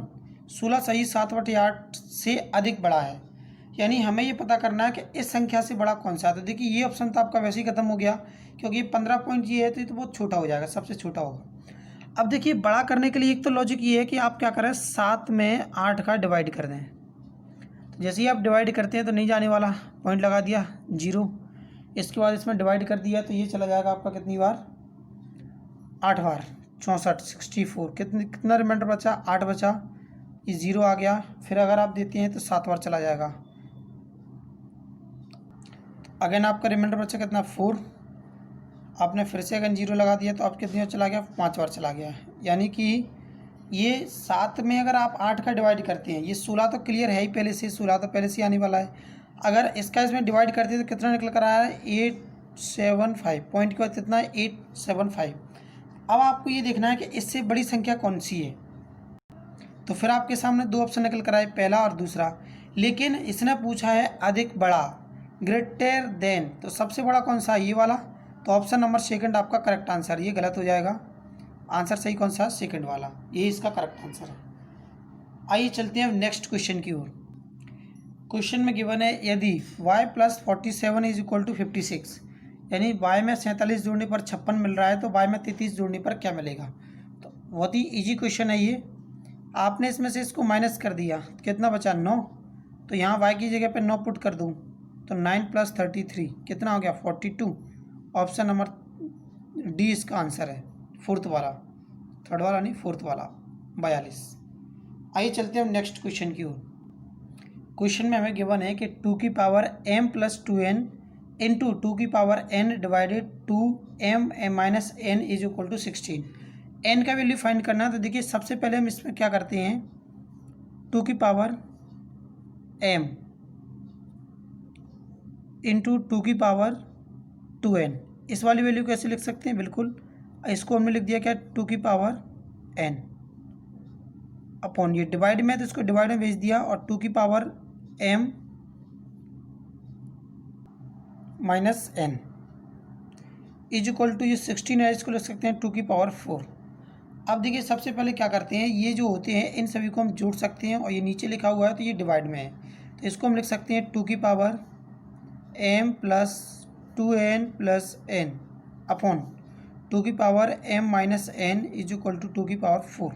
16 सही 7/8 से अधिक बड़ा है। यानी हमें ये पता करना है कि इस संख्या से बड़ा कौन सा है। तो देखिए ये ऑप्शन तो आपका वैसे ही खत्म हो गया, क्योंकि 15 पॉइंट ये है तो ये तो बहुत छोटा हो जाएगा, सबसे छोटा होगा। अब देखिए बड़ा करने के लिए एक तो लॉजिक ये है कि आप क्या करें, 7 में 8 का डिवाइड कर दें। तो जैसे ही आप डिवाइड करते हैं तो नहीं जाने वाला, पॉइंट लगा दिया 0। इसके बाद इसमें डिवाइड कर दिया तो ये चला जाएगा आपका कितनी बार, 8 बार, 64, 64। कितना रिमाइंडर बचा, 8 बचा, ये 0 आ गया। फिर अगर आप देते हैं तो 7 बार चला जाएगा। अगेन आपका रिमाइंडर बचा कितना, 4। आपने फिर से अगर 0 लगा दिया तो आप कितनी बार चला गया, 5 बार चला गया। यानी कि ये 7 में अगर आप 8 का डिवाइड करते हैं, ये 16 तो क्लियर है ही पहले से, 16 तो पहले से आने वाला है। अगर इसका इसमें डिवाइड करते हैं तो कितना निकल कर आया है 875, पॉइंट के बाद कितना है 875। अब आपको ये देखना है कि इससे बड़ी संख्या कौन सी है, तो फिर आपके सामने दो ऑप्शन निकल कर आए, पहला और दूसरा। लेकिन इसने पूछा है अधिक बड़ा, ग्रेटर देन, तो सबसे बड़ा कौन सा है, ये वाला। तो ऑप्शन नंबर सेकंड आपका करेक्ट आंसर, ये गलत हो जाएगा। आंसर सही कौन सा है, सेकंड वाला, ये इसका करेक्ट आंसर है। आइए चलते हैं नेक्स्ट क्वेश्चन की ओर। क्वेश्चन में गिवन है यदि y + 47 इज इक्वल टू 56, यानी y में 47 जोड़ने पर 56 मिल रहा है, तो y में 33 जोड़ने पर क्या मिलेगा। तो बहुत ही ईजी क्वेश्चन है ये। आपने इसमें से इसको माइनस कर दिया, कितना बचा 9, तो यहाँ y की जगह पे 9 पुट कर दूँ तो 9 + 33 कितना हो गया 42। ऑप्शन नंबर डी इसका आंसर है, फोर्थ वाला, थर्ड वाला नहीं, फोर्थ वाला 42। आइए चलते हैं नेक्स्ट क्वेश्चन की ओर। क्वेश्चन में हमें गिवन है कि 2 की पावर m + 2n इंटू 2 की power n divided 2m - n is equal to 16। n का वैल्यू फाइंड करना है। तो देखिए सबसे पहले हम इसमें क्या करते हैं, 2 की पावर m इंटू 2 की पावर 2n, इस वाली वैल्यू कैसे लिख सकते हैं, बिल्कुल इसको हमने लिख दिया क्या 2 की पावर n अपॉन, ये डिवाइड में है तो इसको डिवाइड में भेज दिया, और 2 की power m - n is equal to, ये 16 है, इसको लिख सकते हैं 2 की पावर 4। अब देखिए सबसे पहले क्या करते हैं, ये जो होते हैं इन सभी को हम जोड़ सकते हैं, और ये नीचे लिखा हुआ है तो ये डिवाइड में है, तो इसको हम लिख सकते हैं 2 की power m + 2n + n upon 2 की power m - n is equal to 2 की पावर 4।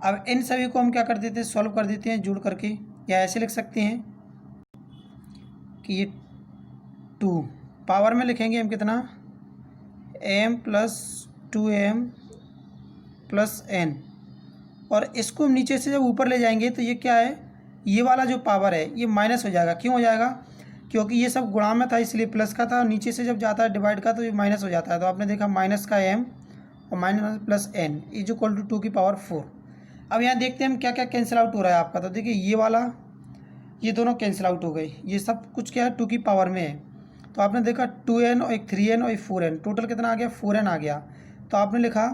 अब इन सभी को हम क्या कर देते हैं, सॉल्व कर देते हैं जोड़ करके, या ऐसे लिख सकते हैं कि ये 2 पावर में लिखेंगे हम कितना m + 2m + n, और इसको हम नीचे से जब ऊपर ले जाएंगे तो ये क्या है, ये वाला जो पावर है ये माइनस हो जाएगा। क्यों हो जाएगा, क्योंकि ये सब गुणा में था इसलिए प्लस का था, नीचे से जब जाता है डिवाइड का तो ये माइनस हो जाता है। तो आपने देखा माइनस का m और minus plus n is equal to 2 की पावर 4। अब यहाँ देखते हैं हम क्या क्या कैंसिल आउट हो रहा है आपका। तो देखिए ये वाला, ये दोनों कैंसिल आउट हो गए, ये सब कुछ क्या है 2 की पावर में है। तो आपने देखा 2n और एक 3n और एक 4n, टोटल कितना आ गया 4n आ गया। तो आपने लिखा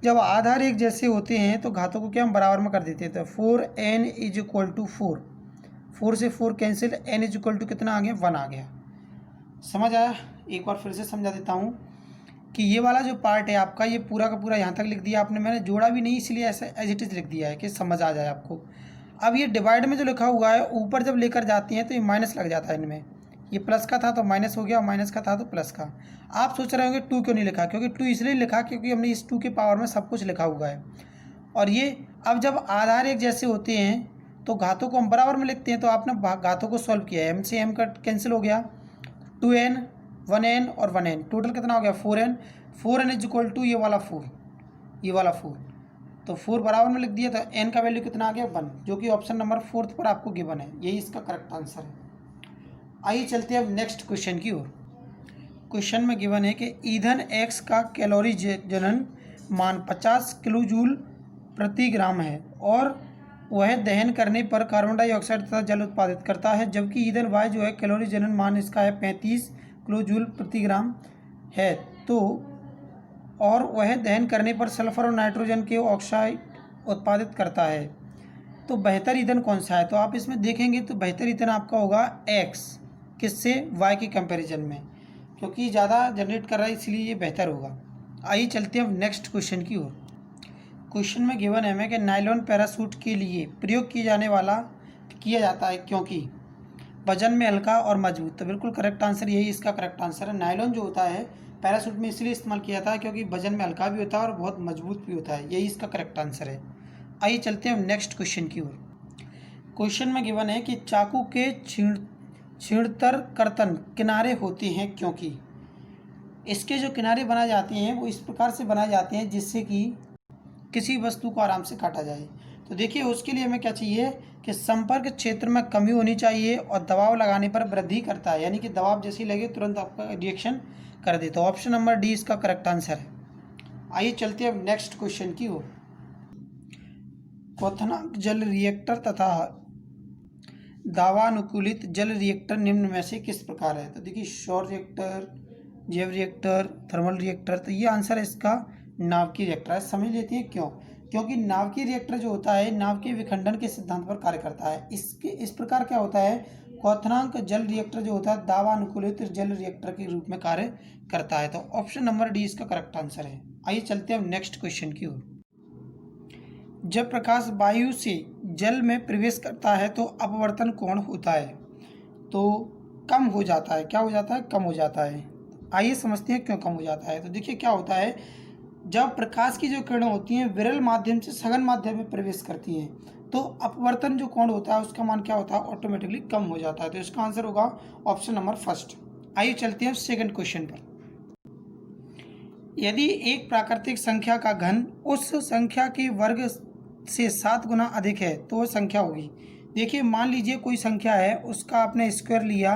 जब आधार एक जैसे होते हैं तो घातों को क्या हम बराबर में कर देते हैं, तो 4n इज इक्वल टू 4, 4 से 4 cancel, n is equal to कितना आ गया 1 आ गया। समझ आया, एक बार फिर से समझा देता हूँ कि ये वाला जो पार्ट है आपका, ये पूरा का पूरा यहाँ तक लिख दिया आपने, मैंने जोड़ा भी नहीं इसलिए ऐसा एज इट इज़ लिख दिया है कि समझ आ जाए आपको। अब ये डिवाइड में जो लिखा हुआ है ऊपर जब लेकर जाती हैं तो ये माइनस लग जाता है इनमें, ये प्लस का था तो माइनस हो गया, माइनस का था तो प्लस का। आप सोच रहे होंगे 2 क्यों नहीं लिखा, क्योंकि 2 इसलिए लिखा क्योंकि हमने इस 2 के पावर में सब कुछ लिखा हुआ है। और ये अब जब आधार एक जैसे होते हैं तो घातों को हम बराबर में लिखते हैं, तो आपने घातों को सॉल्व किया है, m से m का कैंसिल हो गया, 2n 1n और 1n, टोटल कितना हो गया 4n, 4n is equal to ये वाला 4, ये वाला 4, तो 4 बराबर में लिख दिया, तो n का वैल्यू कितना आ गया 1, जो कि ऑप्शन नंबर 4 पर आपको गिवन है, यही इसका करेक्ट आंसर है। आइए चलते हैं अब नेक्स्ट क्वेश्चन की ओर। क्वेश्चन में गिवन है कि ईंधन x का कैलोरी जनन मान 50 किलो जूल प्रति ग्राम है और वह दहन करने पर कार्बन डाइऑक्साइड तथा जल उत्पादित करता है, जबकि ईंधन y जो है कैलोरी जनन मान इसका है 35 किलो जूल प्रति ग्राम है, तो और वह दहन करने पर सल्फर और नाइट्रोजन के ऑक्साइड उत्पादित करता है, तो बेहतर ईंधन कौन सा है। तो आप इसमें देखेंगे तो बेहतर ईंधन आपका होगा x, किससे, y के कंपैरिजन में, क्योंकि ज़्यादा जनरेट कर रहा है इसलिए ये बेहतर होगा। आइए चलते हैं नेक्स्ट क्वेश्चन की ओर। क्वेश्चन में गिवन है हमें कि नायलॉन पैराशूट के लिए प्रयोग किया जाता है क्योंकि वजन में हल्का और मजबूत, तो बिल्कुल करेक्ट आंसर यही इसका करेक्ट आंसर है। नायलॉन जो होता है पैराशूट में इसलिए इस्तेमाल किया जाता है क्योंकि वजन में हल्का भी होता है और बहुत मजबूत भी होता है, यही इसका करेक्ट आंसर है। आइए चलते हैं नेक्स्ट क्वेश्चन की ओर। क्वेश्चन में गिवन है कि चाकू के छींतर कर्तन किनारे होते हैं क्योंकि इसके जो किनारे बनाए जाते हैं वो इस प्रकार से बनाए जाते हैं जिससे कि किसी वस्तु को आराम से काटा जाए। तो देखिए उसके लिए हमें क्या चाहिए कि संपर्क क्षेत्र में कमी होनी चाहिए और दबाव लगाने पर वृद्धि करता है, यानी कि दबाव जैसे लगे तुरंत आपका रिएक्शन कर दे, तो ऑप्शन नंबर डी इसका करेक्ट आंसर है। आइए चलते हैं अब नेक्स्ट क्वेश्चन की ओर। क्वथनांक जल रिएक्टर तथा दावानुकूलित जल रिएक्टर निम्न में से किस प्रकार है? तो देखिए, सौर रिएक्टर, जैव रिएक्टर, थर्मल रिएक्टर। तो ये आंसर है इसका नाभिकीय रिएक्टर है। समझ लेते हैं क्यों। क्योंकि नाभिकीय रिएक्टर जो होता है नाभिकीय विखंडन के सिद्धांत पर कार्य करता है। इस प्रकार क्या होता है, क्वथनांक जल रिएक्टर जो होता है दावानुकूलित जल रिएक्टर के रूप में कार्य करता है। तो ऑप्शन नंबर डी इसका करेक्ट आंसर है। आइए चलते हैं नेक्स्ट क्वेश्चन की ओर। जब प्रकाश वायु से जल में प्रवेश करता है तो अपवर्तन कोण होता है, तो कम हो जाता है। क्या हो जाता है? कम हो जाता है। आइए समझते हैं क्यों कम हो जाता है। तो देखिए क्या होता है, जब प्रकाश की जो किरणें होती हैं विरल माध्यम से सघन माध्यम में प्रवेश करती हैं तो अपवर्तन जो कोण होता है उसका मान क्या होता है, ऑटोमेटिकली कम हो जाता है। तो इसका आंसर होगा ऑप्शन नंबर फर्स्ट। आइए चलते हैं सेकंड क्वेश्चन पर। यदि एक प्राकृतिक संख्या का घन उस संख्या के वर्ग से 7 गुना अधिक है तो वह संख्या होगी। देखिए, मान लीजिए कोई संख्या है, उसका आपने स्क्वायर लिया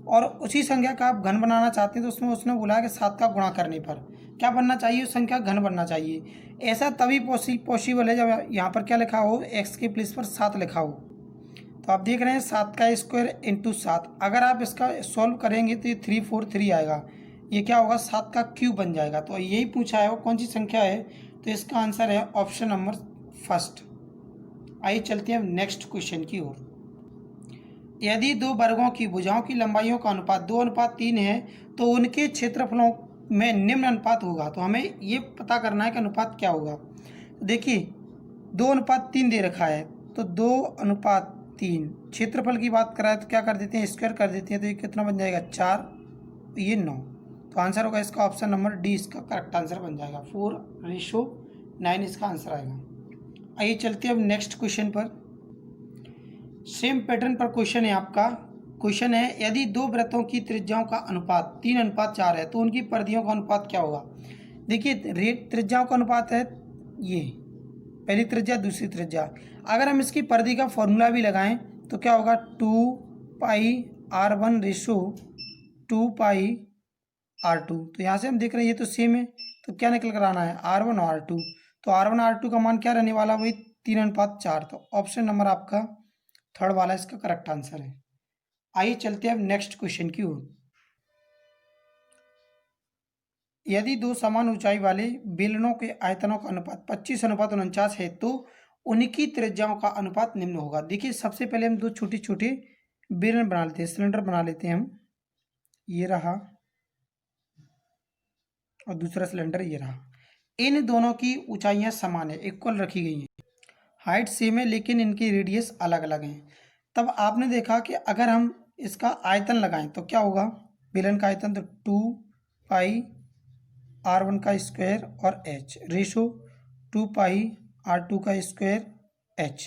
और उसी संख्या का आप घन बनाना चाहते हैं, तो उसमें उसने बोला कि 7 का गुणा करने पर क्या बनना चाहिए, उस संख्या घन बनना चाहिए। ऐसा तभी पॉसिबल है जब यहाँ पर क्या लिखा हो, x के प्लेस पर 7 लिखा हो। तो आप देख रहे हैं 7 का स्क्वायर इंटू 7। अगर आप इसका सॉल्व करेंगे तो ये 343 आएगा। ये क्या होगा, 7 का क्यूब बन जाएगा। तो यही पूछा है वो कौन सी संख्या है, तो इसका आंसर है ऑप्शन नंबर फर्स्ट। आइए चलते हैं नेक्स्ट क्वेश्चन की ओर। यदि दो वर्गों की भुजाओं की लंबाइयों का अनुपात 2:3 है तो उनके क्षेत्रफलों में निम्न अनुपात होगा। तो हमें ये पता करना है कि अनुपात क्या होगा। तो देखिए 2:3 दे रखा है, तो 2:3 क्षेत्रफल की बात कराए तो क्या कर देते हैं, स्क्वायर कर देते हैं। तो ये कितना बन जाएगा, 4, ये 9। तो आंसर होगा इसका ऑप्शन नंबर डी इसका करेक्ट आंसर बन जाएगा। 4:9 इसका आंसर आएगा। आइए चलते हैं अब नेक्स्ट क्वेश्चन पर। सेम पैटर्न पर क्वेश्चन है आपका। क्वेश्चन है, यदि दो वृत्तों की त्रिज्याओं का अनुपात 3:4 है तो उनकी परिधियों का अनुपात क्या होगा। देखिए त्रिज्याओं का अनुपात है, ये पहली त्रिज्या दूसरी त्रिज्या। अगर हम इसकी परिधि का फॉर्मूला भी लगाएं तो क्या होगा, 2πr1/2πr2। तो यहाँ से हम देख रहे हैं ये तो सेम है, तो क्या निकल कर आना है, r1 और r2। तो r1 r2 का मान क्या रहने वाला, वही 3:4। तो ऑप्शन नंबर आपका थर्ड वाला इसका करेक्ट आंसर है। आइए चलते हैं अब नेक्स्ट क्वेश्चन की ओर। यदि दो समान ऊंचाई वाले बेलनों के आयतनों का अनुपात 25:49 है तो उनकी त्रिज्याओं का अनुपात निम्न होगा। देखिए सबसे पहले हम दो छोटे छोटे बेलन बना लेते हैं, सिलेंडर बना लेते हैं हम। ये रहा और दूसरा सिलेंडर ये रहा। इन दोनों की ऊंचाइयां समान है, इक्वल रखी गई हैं, हाइट सेम है, लेकिन इनकी रेडियस अलग अलग हैं। तब आपने देखा कि अगर हम इसका आयतन लगाएं तो क्या होगा, बेलन का आयतन, तो 2πr1 का स्क्वायर और h रेशो 2πr2 का स्क्वायर h।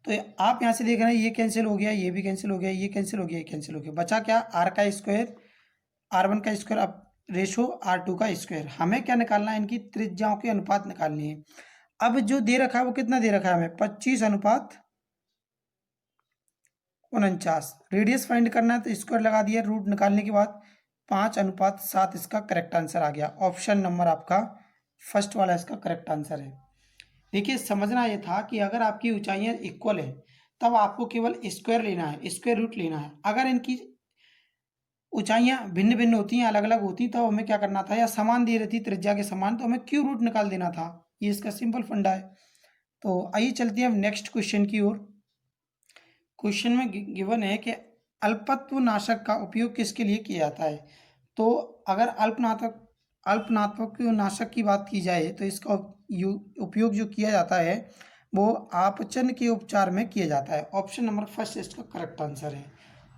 तो आप यहाँ से देख रहे हैं ये कैंसिल हो गया, ये भी कैंसिल हो गया, ये कैंसिल हो गया, ये कैंसिल हो गया। बचा क्या, r का स्क्वायर, r1 का स्क्वायर, अब रेशो r2 का स्क्वायर। हमें क्या निकालना है, इनकी त्रिज्याओं के अनुपात निकालनी है। अब जो दे रखा है वो कितना दे रखा है हमें, 25:49। रेडियस फाइंड करना है तो स्क्वायर लगा दिया, रूट निकालने के बाद 5:7 इसका करेक्ट आंसर आ गया। ऑप्शन नंबर आपका फर्स्ट वाला इसका करेक्ट आंसर है। देखिए समझना ये था कि अगर आपकी ऊंचाइयां इक्वल है तब आपको केवल स्क्वायर लेना है, स्क्वायर रूट लेना है। अगर इनकी ऊंचाइयां भिन्न भिन्न होती हैं, अलग अलग होती, तो हमें क्या करना था, या समान दे रही थी त्रिज्या के समान, तो हमें क्यूब रूट निकाल देना था। ये इसका सिंपल फंडा है। तो आइए चलते हैं हम नेक्स्ट क्वेश्चन की ओर। क्वेश्चन में गिवन है कि अल्पत्व नाशक का उपयोग किसके लिए किया जाता है। तो अगर अल्पनात्मक नाशक की बात की जाए तो इसका उपयोग जो किया जाता है वो आपचन के उपचार में किया जाता है। ऑप्शन नंबर फर्स्ट इसका करेक्ट आंसर है।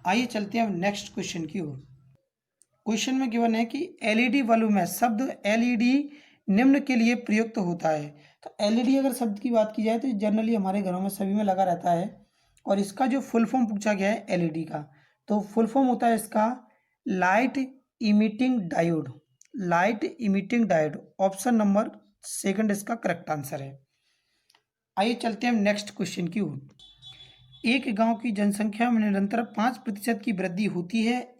आइए चलते हैं हम नेक्स्ट क्वेश्चन की ओर। क्वेश्चन में गिवन है कि एलईडी बल्ब में शब्द एलईडी निम्न के लिए प्रयुक्त होता है। तो एलईडी अगर शब्द की बात की जाए तो जनरली हमारे घरों में सभी में लगा रहता है, और इसका जो फुल फॉर्म पूछा गया है एलईडी का, तो फुल फॉर्म होता है इसका light emitting diode. Light emitting diode, option number second इसका करेक्ट आंसर है। आइए चलते हैं हम नेक्स्ट क्वेश्चन की ओर। एक गांव की जनसंख्या में निरंतर 5% की वृद्धि होती है।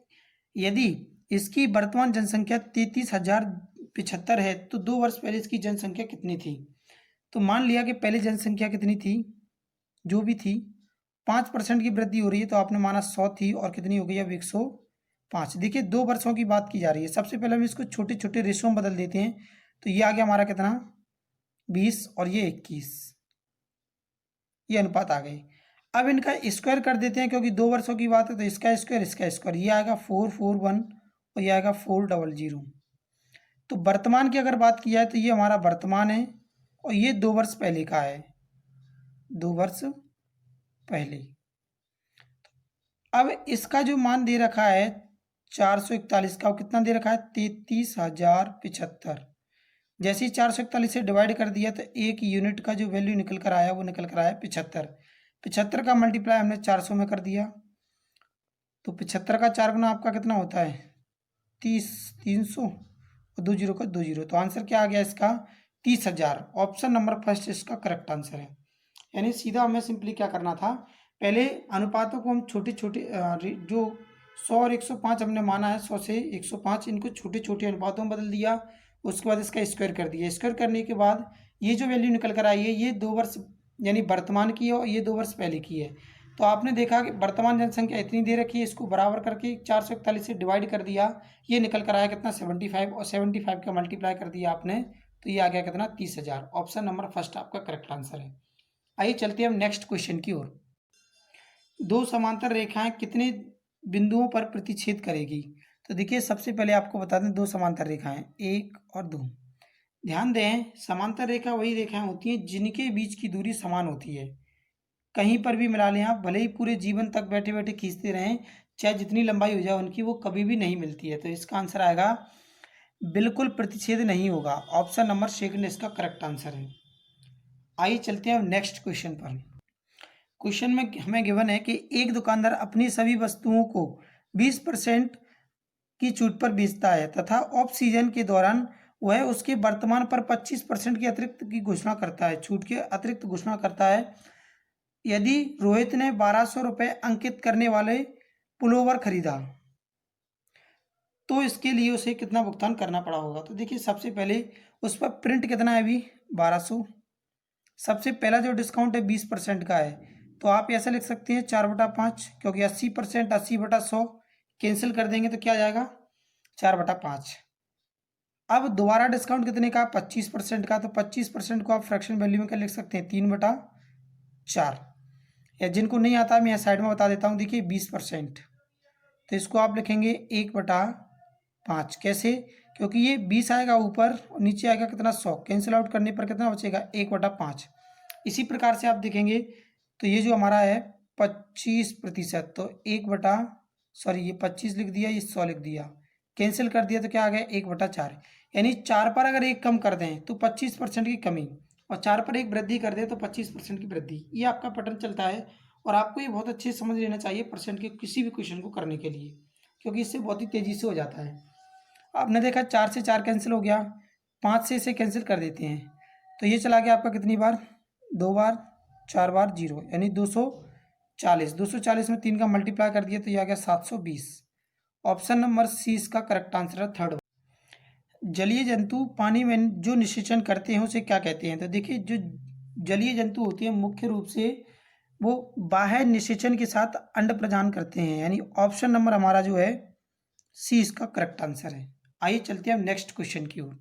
यदि इसकी वर्तमान जनसंख्या 33,075 है तो 2 वर्ष पहले इसकी जनसंख्या कितनी थी। तो मान लिया कि पहले जनसंख्या कितनी थी, जो भी थी 5% की वृद्धि हो रही है, तो आपने माना 100 थी और कितनी हो गई अब 105। देखिए 2 वर्षों की बात की जा रही है। सबसे पहले हम इसको छोटे छोटे रेशो में बदल देते हैं, तो ये आ गया हमारा कितना 20 और ये 21, ये अनुपात आ गए। अब इनका स्क्वायर कर देते हैं, क्योंकि 2 वर्षों की बात है, तो इसका स्क्वायर ये आएगा 441 और ये आएगा 400। तो वर्तमान की अगर बात की जाए तो ये हमारा वर्तमान है और ये 2 वर्ष पहले का है, 2 वर्ष पहले। अब इसका जो मान दे रखा है 441 का, वो कितना दे रखा है 33,075। जैसे ही 441 से डिवाइड कर दिया तो एक यूनिट का जो वैल्यू निकल कर आया वो निकल कर आया 75। 75 का मल्टीप्लाई हमने 400 में कर दिया, तो 75 का 4 गुना आपका कितना होता है 30, 300 और 2 जीरो का 2 जीरो, तो आंसर क्या आ गया इसका 30,000। ऑप्शन नंबर फर्स्ट इसका करेक्ट आंसर है। यानी सीधा हमें सिंपली क्या करना था, पहले अनुपातों को हम छोटे छोटे जो 100 और 105 हमने माना है, 100 से 105, इनको छोटे छोटे अनुपातों में बदल दिया। उसके बाद इसका स्क्वायर कर दिया। स्क्वायर करने के बाद ये जो वैल्यू निकल कर आई है ये 2 वर्ष यानी वर्तमान की है और ये 2 वर्ष पहले की है। तो आपने देखा कि वर्तमान जनसंख्या इतनी दे रखी है, इसको बराबर करके 441 से डिवाइड कर दिया, ये निकल कर आया कितना 75 और 75 का मल्टीप्लाई कर दिया आपने, तो ये आ गया कितना 30,000। ऑप्शन नंबर फर्स्ट आपका करेक्ट आंसर है। आइए चलते हैं हम नेक्स्ट क्वेश्चन की ओर। 2 समांतर रेखाएं कितने बिंदुओं पर प्रतिच्छेद करेगी? तो देखिए सबसे पहले आपको बता दें 2 समांतर रेखाएं 1 और 2। ध्यान दें समांतर रेखा वही रेखाएं होती हैं जिनके बीच की दूरी समान होती है। कहीं पर भी मिला लें आप, भले ही पूरे जीवन तक बैठे बैठे खींचते रहें, चाहे जितनी लंबाई हो जाए उनकी, वो कभी भी नहीं मिलती है। तो इसका आंसर आएगा बिल्कुल प्रतिच्छेद नहीं होगा। ऑप्शन नंबर सेकंड इसका करेक्ट आंसर है। आइए चलते हैं नेक्स्ट क्वेश्चन पर। क्वेश्चन में हमें गिवन है कि एक दुकानदार अपनी सभी वस्तुओं को 20% की छूट पर बेचता है तथा ऑफ सीजन के दौरान वह उसके वर्तमान पर 25% की अतिरिक्त की घोषणा करता है, छूट के अतिरिक्त घोषणा करता है। यदि रोहित ने 1200 रुपये अंकित करने वाले पुलोवर खरीदा तो इसके लिए उसे कितना भुगतान करना पड़ा होगा? तो देखिए सबसे पहले उस पर प्रिंट कितना है अभी 1200। सबसे पहला जो डिस्काउंट है 20% का है, तो आप ऐसा लिख सकते हैं 4/5, क्योंकि 80% 80/100 कैंसिल कर देंगे तो क्या आ जाएगा 4/5। अब दोबारा डिस्काउंट कितने का 25% का, तो 25% को आप फ्रैक्शन वैल्यू में क्या लिख सकते हैं 3/4। या जिनको नहीं आता मैं यहाँ साइड में बता देता हूँ। देखिए 20%, तो इसको आप लिखेंगे 1/5। कैसे? क्योंकि ये 20 आएगा ऊपर और नीचे आएगा कितना 100, कैंसिल आउट करने पर कितना बचेगा 1/5। इसी प्रकार से आप देखेंगे तो ये जो हमारा है 25%, तो ये 25 लिख दिया, ये 100 लिख दिया, कैंसिल कर दिया तो क्या आ गया 1/4। यानी 4 पर अगर 1 कम कर दें तो 25% की कमी, और 4 पर 1 वृद्धि कर दें तो 25% की वृद्धि। ये आपका पैटर्न चलता है और आपको ये बहुत अच्छे से समझ लेना चाहिए परसेंट के किसी भी क्वेश्चन को करने के लिए, क्योंकि इससे बहुत ही तेज़ी से हो जाता है। आपने देखा 4 से 4 कैंसिल हो गया, 5 से इसे कैंसिल कर देते हैं, तो ये चला गया आपका कितनी बार 2 बार 4 बार 0, यानी 240। 240 में 3 का मल्टीप्लाई कर दिया तो ये आ गया 720। ऑप्शन नंबर सी इसका करेक्ट आंसर है, थर्ड। जलीय जंतु पानी में जो निषेचन करते हैं उसे क्या कहते हैं? तो देखिए जो जलीय जंतु होते हैं मुख्य रूप से वो बाह्य निषेचन के साथ अंड प्रदान करते हैं, यानी ऑप्शन नंबर हमारा जो है सी इसका करेक्ट आंसर है। आइए चलते हैं नेक्स्ट क्वेश्चन की ओर।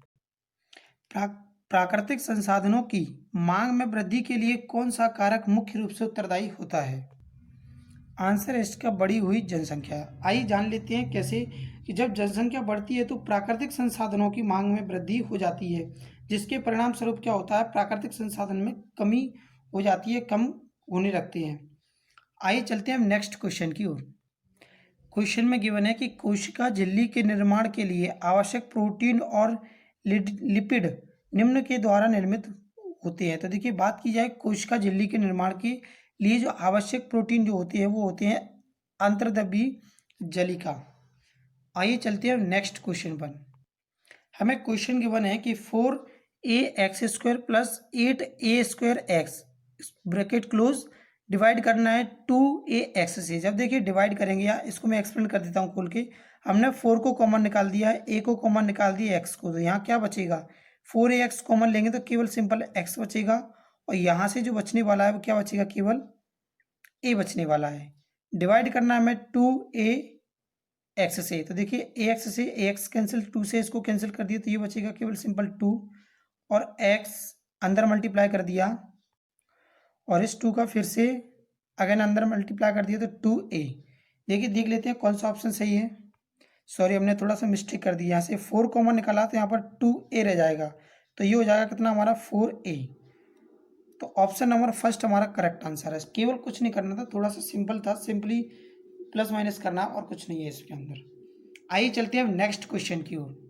प्राकृतिक संसाधनों की मांग में वृद्धि के लिए कौन सा कारक मुख्य रूप से उत्तरदायी होता है? आंसर है इसका बढ़ी हुई जनसंख्या। आइए जान लेते हैं कैसे कि जब जनसंख्या बढ़ती है तो प्राकृतिक संसाधनों की मांग में वृद्धि हो जाती है, जिसके परिणाम स्वरूप क्या होता है प्राकृतिक संसाधन में कमी हो जाती है, कम होने लगते हैं। आइए चलते हैं हम नेक्स्ट क्वेश्चन की ओर। क्वेश्चन में गिवन है कि कोशिका झिल्ली के निर्माण के लिए आवश्यक प्रोटीन और लिपिड निम्न के द्वारा निर्मित होते हैं। तो देखिए बात की जाए कोशिका झिल्ली के निर्माण के लिए जो आवश्यक प्रोटीन जो होते हैं वो होते हैं अंतर्द्रव्यी जलिका। आइए चलते हैं नेक्स्ट क्वेश्चन पर। हमें क्वेश्चन गिवन है कि 4ax² + 8a² bracket close divide करना है 2ax से। जब देखिए डिवाइड करेंगे, या इसको मैं एक्सप्लेन कर देता हूँ खोल के। हमने 4 को कॉमन निकाल दिया है, a को कॉमन निकाल दिया x को, तो यहाँ क्या बचेगा 4ax कॉमन लेंगे तो केवल सिंपल x बचेगा, और यहाँ से जो बचने वाला है वो क्या बचेगा केवल ए बचने वाला है। डिवाइड करना है हमें 2ax से, तो देखिए ax से ax कैंसिल, 2 से इसको कैंसिल कर दिया तो ये बचेगा केवल सिंपल 2, और x अंदर मल्टीप्लाई कर दिया और इस 2 का फिर से अगेन अंदर मल्टीप्लाई कर दिया तो 2a। देखिए देख लेते हैं कौन सा ऑप्शन सही है। सॉरी, हमने थोड़ा सा मिस्टेक कर दिया, यहाँ से 4 कॉमन निकाला तो यहाँ पर 2a रह जाएगा, तो ये हो जाएगा कितना हमारा 4a। तो ऑप्शन नंबर फर्स्ट हमारा करेक्ट आंसर है। केवल कुछ नहीं करना था, थोड़ा सा सिंपल था, सिंपली प्लस माइनस करना और कुछ नहीं है इसके अंदर। आइए चलते हैं नेक्स्ट क्वेश्चन की ओर।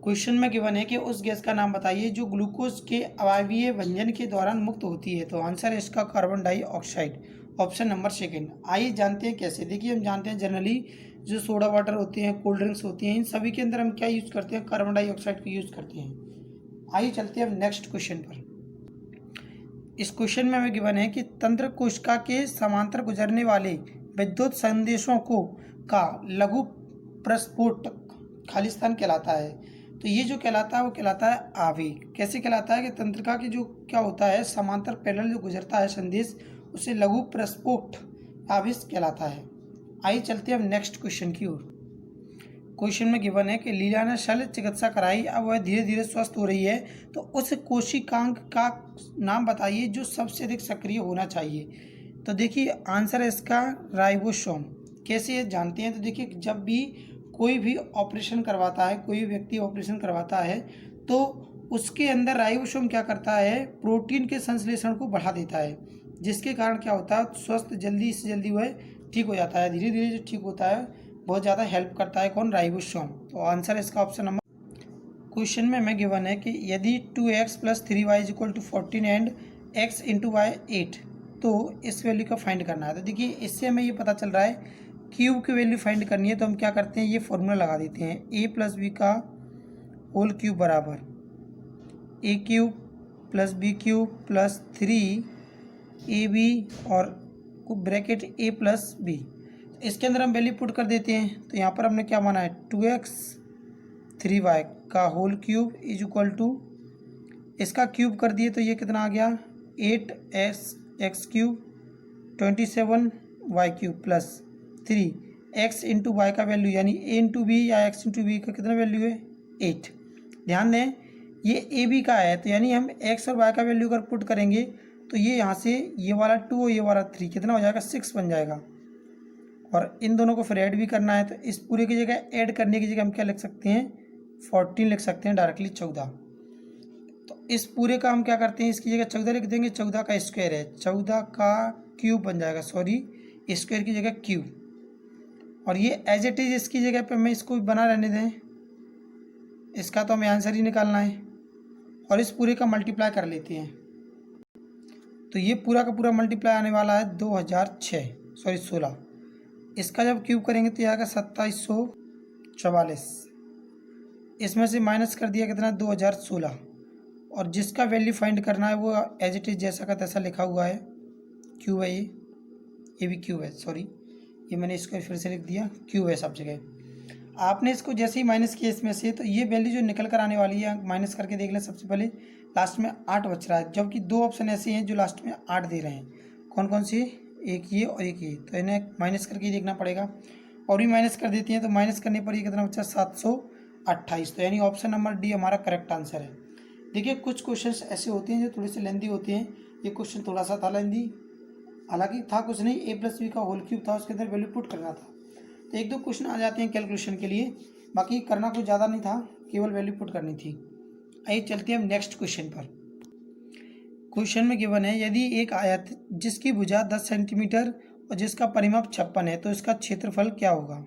क्वेश्चन में गिवन है कि उस गैस का नाम बताइए जो ग्लूकोज के अवायवीय भंजन के दौरान मुक्त होती है। तो आंसर है इसका carbon dioxide, option number second. आइए जानते हैं कैसे। देखिए हम जानते हैं जनरली जो सोडा वाटर होते हैं, कोल्ड ड्रिंक्स होती हैं, इन सभी के अंदर हम क्या यूज़ करते हैं, कार्बन डाइऑक्साइड को यूज़ करते हैं। आइए चलते हैं अब नेक्स्ट क्वेश्चन पर। इस क्वेश्चन में हमें गिवन है कि तंत्र कोशिका के समांतर गुजरने वाले विद्युत संदेशों को का लघु प्रस्फोटक खालिस्तान कहलाता है। तो ये जो कहलाता है वो कहलाता है आवेग। कैसे कहलाता है कि तंत्रिका की जो क्या होता है समांतर पैरेलल जो गुजरता है संदेश, उसे लघु प्रस्फोट आवेश कहलाता है। आइए चलते हैं अब नेक्स्ट क्वेश्चन की ओर। क्वेश्चन में गिवन है कि लीला ने शल्य चिकित्सा कराई, अब वह धीरे धीरे स्वस्थ हो रही है, तो उस कोशिकांग का नाम बताइए जो सबसे अधिक सक्रिय होना चाहिए। तो देखिए आंसर है इसका राइबोसोम। कैसे जानते हैं, तो देखिए जब भी कोई भी ऑपरेशन करवाता है, कोई व्यक्ति ऑपरेशन करवाता है, तो उसके अंदर राइबोसोम क्या करता है, प्रोटीन के संश्लेषण को बढ़ा देता है, जिसके कारण क्या होता है, स्वस्थ जल्दी से जल्दी वह ठीक हो जाता है, धीरे धीरे जो ठीक होता है, बहुत ज़्यादा हेल्प करता है कौन, राइबोसोम। तो आंसर है इसका ऑप्शन नंबर। क्वेश्चन में हमें गिवन है कि यदि 2x + 3y = 14 and x × y 8, तो इस वैल्यू का फाइंड करना है। तो देखिए इससे हमें ये पता चल रहा है क्यूब की वैल्यू फाइंड करनी है, तो हम क्या करते हैं, ये फॉर्मूला लगा देते हैं, a + b का होल क्यूब बराबर a³ + b³ + 3ab और ब्रैकेट a + b। इसके अंदर हम वैल्यू पुट कर देते हैं। तो यहाँ पर हमने क्या माना है, 2x 3y का होल क्यूब = इसका क्यूब कर दिए तो ये कितना आ गया, 8x³ 27y³ + 3x × y का वैल्यू यानी a × b या x × b का कितना वैल्यू है, 8। ध्यान दें ये ए बी का है, तो यानी हम x और y का वैल्यू अगर पुट करेंगे तो ये यहाँ से ये वाला 2 और ये वाला 3 कितना हो जाएगा, 6 बन जाएगा। और इन दोनों को फिर ऐड भी करना है, तो इस पूरे की जगह ऐड करने की जगह हम क्या लिख सकते हैं, 14 लिख सकते हैं डायरेक्टली, 14। तो इस पूरे का हम क्या करते हैं, इसकी जगह 14 लिख देंगे, 14 का स्क्वायर है, 14 का क्यूब बन जाएगा, सॉरी स्क्वायर की जगह क्यूब। और ये एज इट इज इसकी जगह पे हमें इसको बना रहने दें, इसका तो हमें आंसर ही निकालना है, और इस पूरे का मल्टीप्लाई कर लेते हैं। तो ये पूरा का पूरा मल्टीप्लाई आने वाला है 16। इसका जब क्यूब करेंगे तो ये आएगा 2744। इसमें से माइनस कर दिया कितना, 2016। और जिसका वैल्यू फाइंड करना है वो एज इट इज जैसा का तैसा लिखा हुआ है, क्यूब है ये भी क्यूब है, सॉरी ये मैंने इसको फिर से लिख दिया, क्यूब है सब जगह। आपने इसको जैसे ही माइनस किया इसमें से, तो ये वैल्यू जो निकल कर आने वाली है, माइनस करके देख लें। सबसे पहले लास्ट में 8 बच रहा है, जबकि 2 ऑप्शन ऐसे हैं जो लास्ट में 8 दे रहे हैं। कौन कौन से, एक ये और एक ये, तो इन्हें माइनस करके ही देखना पड़ेगा। और भी माइनस कर देते हैं तो माइनस करने पर ये कितना बचा, 728। तो यानी ऑप्शन नंबर डी हमारा करेक्ट आंसर है। देखिए कुछ क्वेश्चन ऐसे होते हैं जो थोड़े से लेंदी होते हैं, ये क्वेश्चन थोड़ा सा था लेंदी, हालांकि था कुछ नहीं, a + b का होल क्यूब था, उसके अंदर वैल्यू पुट करना था। तो 1-2 क्वेश्चन आ जाते हैं कैलकुलेशन के लिए, बाकी करना कुछ ज़्यादा नहीं था, केवल वैल्यू पुट करनी थी। आइए चलते हैं हम नेक्स्ट क्वेश्चन पर। क्वेश्चन में गिवन है यदि एक आयत जिसकी भुजा 10 सेंटीमीटर और जिसका परिमाप 56 है, तो इसका क्षेत्रफल क्या होगा।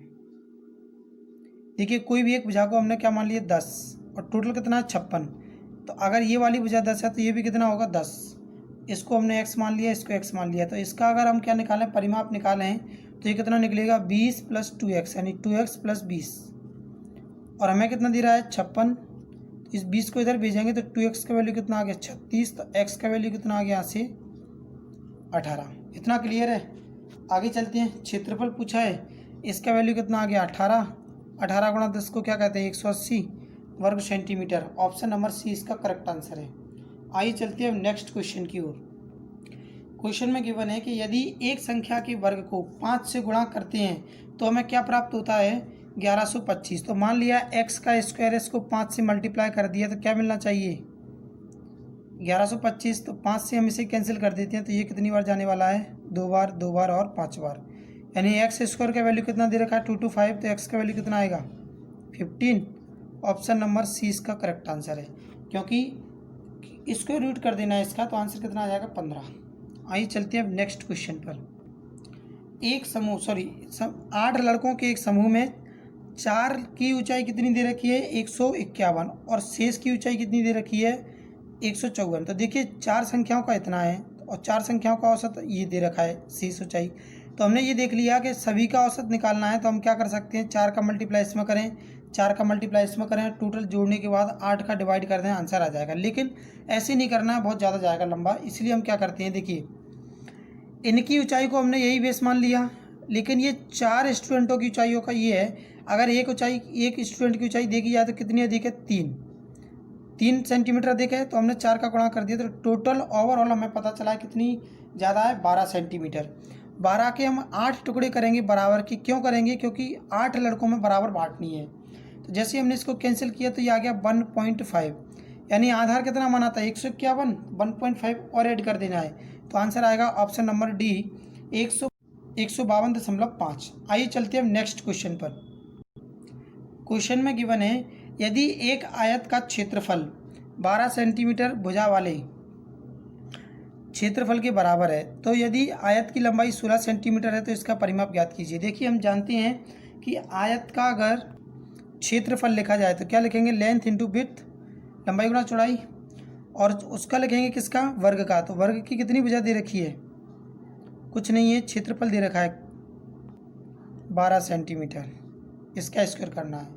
देखिए कोई भी एक भुजा को हमने क्या मान लिया, 10, और टोटल कितना है, 56। तो अगर ये वाली भुजा 10 है तो ये भी कितना होगा, 10। इसको हमने x मान लिया, इसको x मान लिया, तो इसका अगर हम क्या निकालें, परिमाप निकालें, तो ये कितना निकलेगा, 20 + 2x यानी 2x + 20। और हमें कितना दे रहा है, 56। इस 20 को इधर भेजेंगे तो 2x का वैल्यू कितना आ गया, 36। तो x का वैल्यू कितना आ गया यहाँ से, 18। इतना क्लियर है। आगे चलते हैं, क्षेत्रफल पूछा है, इसका वैल्यू कितना आ गया, 18। 18 × 10 को क्या कहते हैं, 180 वर्ग सेंटीमीटर। ऑप्शन नंबर सी इसका करेक्ट आंसर है। आइए चलते हैं नेक्स्ट क्वेश्चन की ओर। क्वेश्चन में गिवन है कि यदि एक संख्या के वर्ग को 5 से गुणा करते हैं तो हमें क्या प्राप्त होता है 1125। तो मान लिया x का स्क्वायर इसको 5 से मल्टीप्लाई कर दिया तो क्या मिलना चाहिए 1125। तो 5 से हम इसे कैंसिल कर देते हैं तो ये कितनी बार जाने वाला है 2 बार 2 बार और 5 बार, यानी एक्स स्क्वायर का वैल्यू कितना दे रखा है 225। तो एक्स का वैल्यू कितना आएगा 15। ऑप्शन नंबर सी इसका करेक्ट आंसर है, क्योंकि इसको रूट कर देना है इसका, तो आंसर कितना आ जाएगा 15। आइए चलते हैं अब नेक्स्ट क्वेश्चन पर। एक समूह 8 लड़कों के एक समूह में 4 की ऊंचाई कितनी दे रखी है 151 और शेष की ऊंचाई कितनी दे रखी है 154। तो देखिए 4 संख्याओं का इतना है और 4 संख्याओं का औसत ये दे रखा है शेष ऊंचाई। तो हमने ये देख लिया कि सभी का औसत निकालना है, तो हम क्या कर सकते हैं 4 का मल्टीप्लाई इसमें करें, 4 का मल्टीप्लाई इसमें करें, टोटल जोड़ने के बाद 8 का डिवाइड कर दें, आंसर आ जाएगा। लेकिन ऐसे नहीं करना है, बहुत ज़्यादा जाएगा लंबा, इसलिए हम क्या करते हैं देखिए इनकी ऊंचाई को हमने यही बेस मान लिया, लेकिन ये 4 स्टूडेंटों की ऊंचाइयों का ये है, अगर एक स्टूडेंट की ऊंचाई देखी जाए तो कितनी अधिक है 3 सेंटीमीटर अधिक है, तो हमने 4 का गुणा कर दिया तो टोटल ओवरऑल हमें पता चला है कितनी ज़्यादा है 12 सेंटीमीटर। 12 के हम 8 टुकड़े करेंगे बराबर की, क्यों करेंगे क्योंकि 8 लड़कों में बराबर बांटनी है। तो जैसे हमने इसको कैंसिल किया तो ये आ गया 1.5, यानी आधार कितना माना था 151, 1.5 और ऐड कर देना है, तो आंसर आएगा ऑप्शन नंबर डी 152.5। आइए चलते हैं नेक्स्ट क्वेश्चन पर। क्वेश्चन में गिवन है यदि एक आयत का क्षेत्रफल 12 सेंटीमीटर भुजा वाले क्षेत्रफल के बराबर है, तो यदि आयत की लंबाई 16 सेंटीमीटर है तो इसका परिमाप ज्ञात कीजिए। देखिए हम जानते हैं कि आयत का अगर क्षेत्रफल लिखा जाए तो क्या लिखेंगे लेंथ इंटू विड्थ, लंबाई गुणा चौड़ाई, और उसका लिखेंगे किसका वर्ग का। तो वर्ग की कितनी भुजा दे रखी है कुछ नहीं है, क्षेत्रफल दे रखा है 12 सेंटीमीटर, इसका स्क्वायर करना है।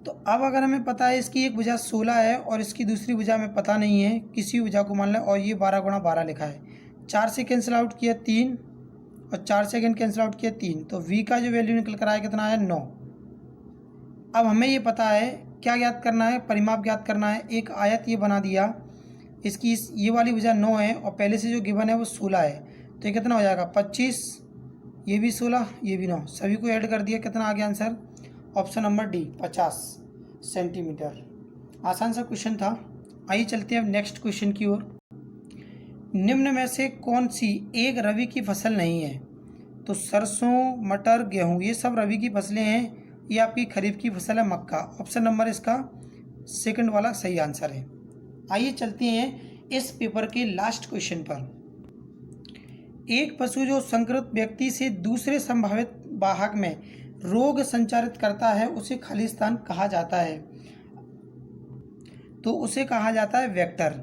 तो अब अगर हमें पता है इसकी एक भुजा 16 है और इसकी दूसरी भुजा हमें पता नहीं है, किसी भुजा को मान लें, और ये 12 गुणा 12 लिखा है, 4 से कैंसिल आउट किया 3 और 4 से अगेन कैंसिल आउट किया 3, तो v का जो वैल्यू निकल कर आया कितना है 9। अब हमें ये पता है क्या ज्ञात करना है परिमाप ज्ञात करना है। एक आयत ये बना दिया, इसकी ये वाली भुजा 9 है और पहले से जो गिवन है वो 16 है, तो ये कितना हो जाएगा 25, ये भी 16 ये भी 9, सभी को ऐड कर दिया, कितना आ गया answer option number D 50 centimetre. आसान सा क्वेश्चन था। आइए चलते हैं अब नेक्स्ट क्वेश्चन की ओर। निम्न में से कौन सी एक रबी की फसल नहीं है। तो सरसों, मटर, गेहूं ये सब रबी की फसलें हैं, ये आपकी खरीफ की फसल है मक्का। ऑप्शन नंबर इसका सेकंड वाला सही आंसर है। आइए चलते हैं इस पेपर के लास्ट क्वेश्चन पर। एक पशु जो संक्रमित व्यक्ति से दूसरे संभावित वाहक में रोग संचारित करता है उसे खालिस्तान कहा जाता है, तो उसे कहा जाता है वेक्टर।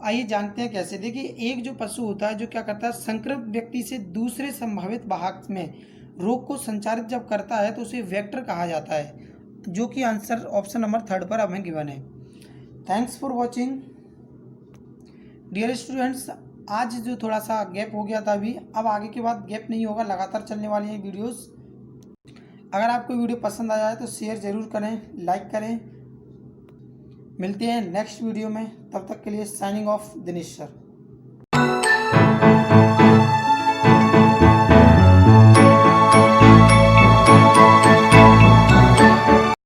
आइए जानते हैं कैसे। देखिए एक जो पशु होता है जो क्या करता है संक्रमित व्यक्ति से दूसरे संभावित वाहक में रोग को संचारित जब करता है तो उसे वेक्टर कहा जाता है, जो कि आंसर ऑप्शन नंबर 3 पर हमें गिवन है। Thanks for watching dear students. आज जो थोड़ा सा गैप हो गया था अभी, अब आगे के बाद गैप नहीं होगा, लगातार चलने वाली हैं वीडियोस। अगर आपको वीडियो पसंद आया है तो शेयर ज़रूर करें, लाइक करें। मिलते हैं नेक्स्ट वीडियो में, तब तक के लिए साइनिंग ऑफ दिनेश सर।